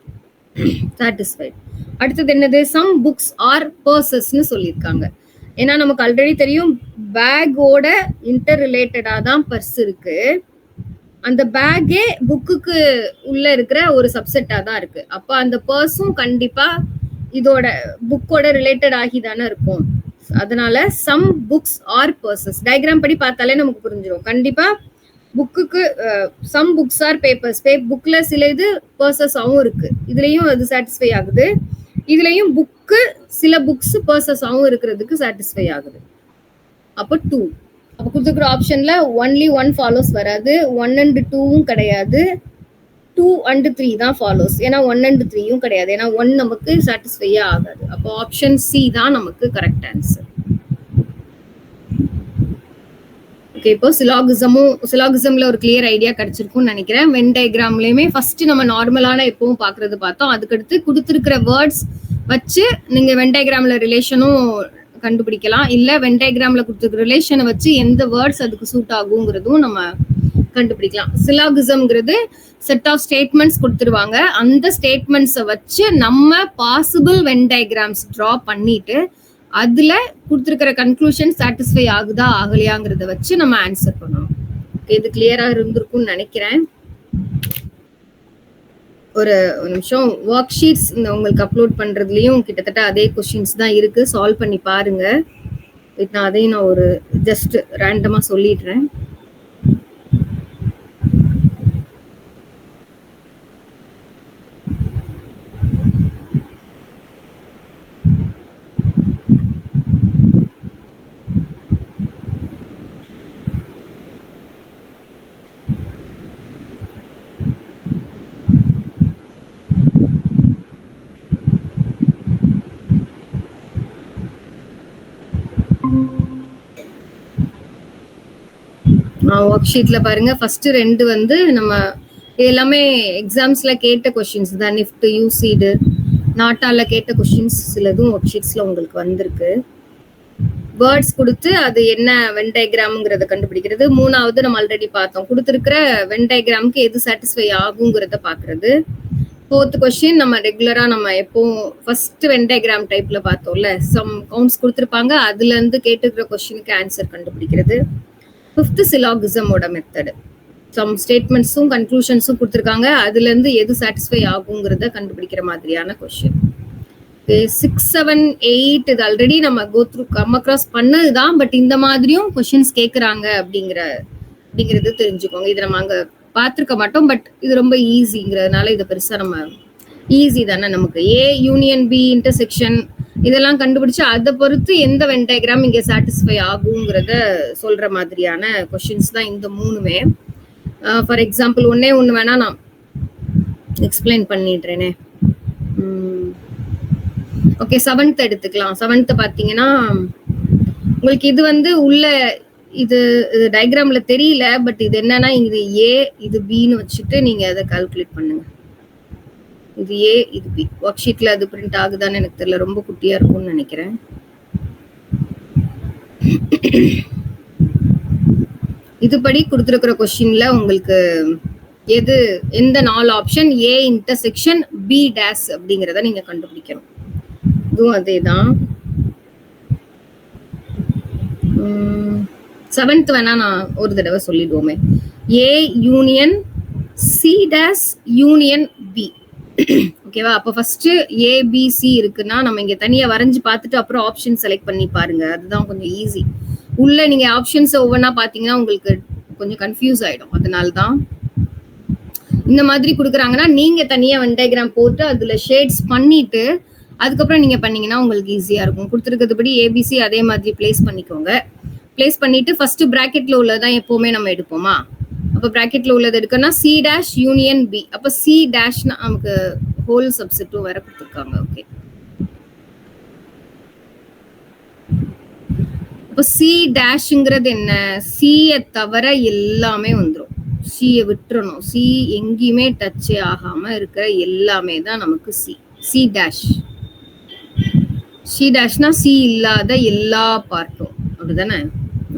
சாட்டிஸ்ஃபைட். அடுத்தது என்னது, சம் புக்ஸ் ஆர் பர்சஸ்ன்னு சொல்லியிருக்காங்க. ஏன்னா நமக்கு ஆல்ரெடி தெரியும் பேக்கோட இன்டர் ரிலேட்டடா தான் பர்ஸ் இருக்கு. அந்த பேக்கே புக்குக்கு உள்ள இருக்கிற ஒரு சப்செட்டா தான் இருக்கு. அப்ப அந்த பர்ஸும் கண்டிப்பா இதோட புக்கோட ரிலேட்டட் ஆகி தானே இருக்கும். அதனால some books are purses diagram படி பார்த்தாலே நமக்கு புரிஞ்சிடும். கண்டிப்பா புக்குக்கு சம் புக்ஸ் ஆர் பேப்பர்ஸ், புக்ல சில இது பர்சஸாவும் இருக்கு, இதுலயும் அது சாட்டிஸ்ஃபை ஆகுது. இதுலயும் புக்கு சில புக்ஸ் பர்சஸாவும் இருக்கிறதுக்கு சாட்டிஸ்ஃபை ஆகுது. அப்போ 2. அப்போ கொடுத்துருக்கிற ஆப்ஷன்ல ஒன்லி 1 ஃபாலோஸ் வராது, 1 and 2வும் கிடையாது, 2 and 3 தான் ஃபாலோஸ். ஏன்னா 1 and 3யும் கிடையாது, ஏன்னா 1 நமக்கு சாட்டிஸ்ஃபையே ஆகாது. அப்போ ஆப்ஷன் சி தான் நமக்கு கரெக்ட் ஆன்சர். ஓகே, இப்போ சிலாகிசம்ல ஒரு கிளியர் ஐடியா கிடைச்சிருக்கும்னு நினைக்கிறேன். வென் டயக்ராம்லயுமே ஃபர்ஸ்ட் நம்ம நார்மலான எப்பவும் பாக்குறது பார்த்தோம். அதுக்கடுத்து கொடுத்துருக்கிற வேர்ட்ஸ் வச்சு நீங்க வென் டயக்ராம்ல ரிலேஷனும் கண்டுபிடிக்கலாம், இல்ல வென் டயக்ராம்ல கொடுத்துருக்க ரிலேஷனை வச்சு எந்த வேர்ட்ஸ் அதுக்கு சூட் ஆகுங்கிறதும் நம்ம கண்டுபிடிக்கலாம். சிலாகிசம்ங்கிறது செட் ஆஃப் ஸ்டேட்மெண்ட்ஸ் கொடுத்துருவாங்க. அந்த ஸ்டேட்மெண்ட்ஸை வச்சு நம்ம பாசிபிள் வென் டயக்ராம்ஸ் டிரா பண்ணிட்டு அதுல கொடுத்துருக்கிற கன்க்ளூஷன் சாட்டிஸ்ஃபை ஆகுதா ஆகலையாங்கிறத வச்சு நம்ம ஆன்சர் பண்ணணும். இது கிளியரா இருந்திருக்கும்னு நினைக்கிறேன். ஒரு நிமிஷம், ஒர்க் ஷீட்ஸ் உங்களுக்கு அப்லோட் பண்றதுலயும் கிட்டத்தட்ட அதே கொஸ்டின்ஸ் தான் இருக்கு, சால்வ் பண்ணி பாருங்க. அதையும் நான் ஒரு ஜஸ்ட் ரேண்டமா சொல்லிடுறேன். ஒர்க் ஷீட்ல பாருங்க, ஃபர்ஸ்ட் 2 வந்து நம்ம எல்லாமே எக்ஸாம்ஸ்ல கேட்ட கொஸ்டின்ஸ் தான். நிஃப்ட், யூசிடு, நாட்டால கேட்ட கொஸ்டின்ஸ் சிலதும் ஒர்க் ஷீட்ஸ்ல உங்களுக்கு வந்திருக்கு. வேர்ட்ஸ் கொடுத்து அது என்ன வென் டயக்ராம்ங்கிறத கண்டுபிடிக்கிறது. 3வது நம்ம ஆல்ரெடி பார்த்தோம், கொடுத்துருக்கிற வென் டயக்ராமுக்கு எது சாட்டிஸ்ஃபை ஆகுங்கிறத பாக்குறது. 4th கொஸ்டின் நம்ம ரெகுலரா நம்ம எப்பவும் ஃபர்ஸ்ட் வென் டயக்ராம் டைப்ல பார்த்தோம்ல, சம் கவுண்ட்ஸ் கொடுத்துருப்பாங்க, அதுல இருந்து கேட்டுக்கிற கொஸ்டினுக்கு ஆன்சர் கண்டுபிடிக்கிறது. 5th சிலாகிசமோட மெத்தட், சம் ஸ்டேட்மெண்ட்ஸும் கன்க்ளூஷன்ஸும் கொடுத்துருக்காங்க, அதுல இருந்து எது சாட்டிஸ்ஃபை ஆகுங்கிறத கண்டுபிடிக்கிற மாதிரியான கொஸ்டின். 6, 7, 8 இது ஆல்ரெடி நம்ம கம் அக்ராஸ் பண்ணதுதான், பட் இந்த மாதிரியும் கொஸ்டின்ஸ் கேட்கறாங்க அப்படிங்கிறது தெரிஞ்சுக்கோங்க. இது நம்ம அங்க பார்த்திருக்க மாட்டோம், பட் இது ரொம்ப ஈஸிங்கிறதுனால இதை பெருசா நம்ம ஈஸி தானே நமக்கு. ஏ யூனியன் பி இன்டர்செக்ஷன் இதெல்லாம் கண்டுபிடிச்சு அதை பொறுத்து எந்த வென் டயக்ராம் இங்க சாட்டிஸ்ஃபை ஆகுங்கிறத சொல்ற மாதிரியான கொஸ்டின்ஸ் தான் இந்த 3மே. ஃபார் எக்ஸாம்பிள் ஒண்ணு வேணா நான் எக்ஸ்பிளைன் பண்ணிடுறேனே. ஓகே, 7th எடுத்துக்கலாம். 7th பாத்தீங்கன்னா உங்களுக்கு இது வந்து உள்ள இது டயக்ராம்ல தெரியல, பட் இது என்னன்னா இது ஏ இது பின்னு வச்சுட்டு நீங்க அதை கால்குலேட் பண்ணுங்க. இது ஏ இது பி. ஒர்க் ஷீட்ல அது பிரிண்ட் ஆகுதான்னு எனக்கு தெரியல, ரொம்ப குட்டியா இருக்கும்னு நினைக்கிறேன். இதுபடி கொடுத்துருக்கிற கொஸ்டின்ல உங்களுக்கு எந்த 4 option A intersection B dash அப்படிங்கிறத நீங்க கண்டுபிடிக்கணும். இதுவும் அதேதான். 7th வேணா நான் ஒரு தடவை சொல்லிடுவோமே. A union C dash union B. ஓகேவா? அப்ப ஃபர்ஸ்ட் ஏபிசி இருக்குன்னா நம்ம இங்க தனியா வரைஞ்சு பார்த்துட்டு அப்புறம் ஆப்ஷன் செலக்ட் பண்ணி பாருங்க, அதுதான் கொஞ்சம் ஈஸி. உள்ள நீங்க ஆப்ஷன்ஸ் ஒவ்வொன்னா பாத்தீங்கன்னா உங்களுக்கு கொஞ்சம் கன்ஃபியூஸ் ஆயிடும். அதனால்தான் இந்த மாதிரி கொடுக்குறாங்கன்னா நீங்க தனியா வென் டயக்ராம் போட்டு அதுல ஷேட்ஸ் பண்ணிட்டு அதுக்கப்புறம் நீங்க பண்ணீங்கன்னா உங்களுக்கு ஈஸியா இருக்கும். கொடுத்துருக்கிறதுபடி ஏபிசி அதே மாதிரி பிளேஸ் பண்ணிக்கோங்க. பிளேஸ் பண்ணிட்டு ஃபர்ஸ்ட் பிராக்கெட்ல உள்ளதான் எப்பவுமே நம்ம எடுப்போமா. அப்ப பிராக்கெட்ல உள்ளது எடுக்கணும்னா சி டேஷ் யூனியன் பி. அப்ப சி டேஷ்னா நமக்கு ஹோல் சப்செட்டும் வேற கொடுத்துருக்காங்க. ஓகே, அப்ப சி டேஷ்ங்கிறது என்ன? சியை தவிர எல்லாமே வந்துடும். சியை விட்டுறணும். சி எங்கேயுமே டச்சே ஆகாம இருக்கிற எல்லாமே தான் நமக்கு சி. C dash. சி டேஷ்னா சி இல்லாத எல்லா பார்ட்டும், அப்படிதானே?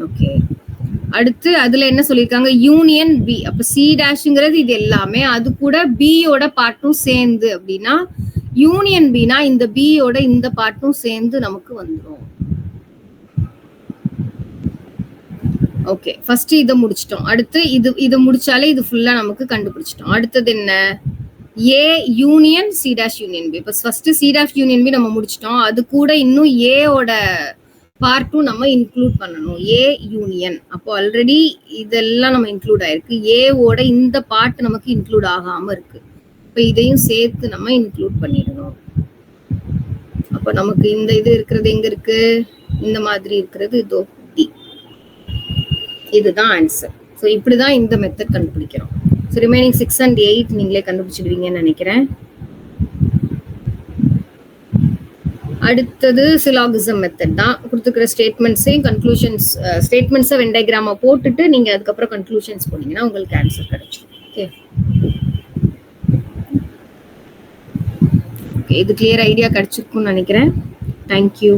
ஓகே, அடுத்து அதுல என்ன சொல்லியிருக்காங்க? Union B. அப்ப சி டேஷ்ங்கிறது இது எல்லாமே, அது கூட பியோட பார்ட்டும் சேர்ந்து. அப்படின்னா யூனியன் பினா இந்த பியோட இந்த பார்ட்டும் சேர்ந்து நமக்கு வந்துடும். ஓகே, ஃபர்ஸ்ட் இதை முடிச்சிட்டோம். அடுத்து இது முடிச்சாலே இது ஃபுல்லா நமக்கு கண்டுபிடிச்சிட்டோம். அடுத்தது என்ன? A union C dash union B. இப்போ first C dash union B நம்ம முடிச்சிட்டோம், அது கூட இன்னும் ஏயோட பார்ட்டும் நம்ம இன்க்ளூட் பண்ணணும். A union. அப்போ ஆல்ரெடி இதெல்லாம் நம்ம இன்க்ளூட் ஆயிருக்கு. ஏவோட இந்த பார்ட் நமக்கு இன்க்ளூட் ஆகாம இருக்கு. இப்போ இதையும் சேர்த்து நம்ம இன்க்ளூட் பண்ணிடணும். அப்போ நமக்கு இந்த இது இருக்கிறது எங்க இருக்கு? இந்த மாதிரி இருக்கிறது இதோ டி. இதுதான் ஆன்சர். ஸோ இப்படிதான் இந்த மெத்தட் கண்டுபிடிக்கிறோம். ஸோ ரிமைனிங் 6 and 8 நீங்களே கண்டுபிடிச்சிடுவீங்கன்னு நினைக்கிறேன். அடுத்தது சிலாகிசம் மெத்தட் தான். கொடுத்துக்கிற ஸ்டேட்மெண்ட்ஸையும் கன்க்ளூஷன்ஸ் ஸ்டேட்மெண்ட்ஸை வென் டயக்ராமா போட்டுட்டு நீங்க அதுக்கப்புறம் கன்க்ளூஷன்ஸ் போனீங்கன்னா உங்களுக்கு ஆன்சர் கிடைச்சிடும். ஓகே, இது கிளியர் ஐடியா கிடைச்சிருக்கும்னு நினைக்கிறேன். தேங்க்யூ.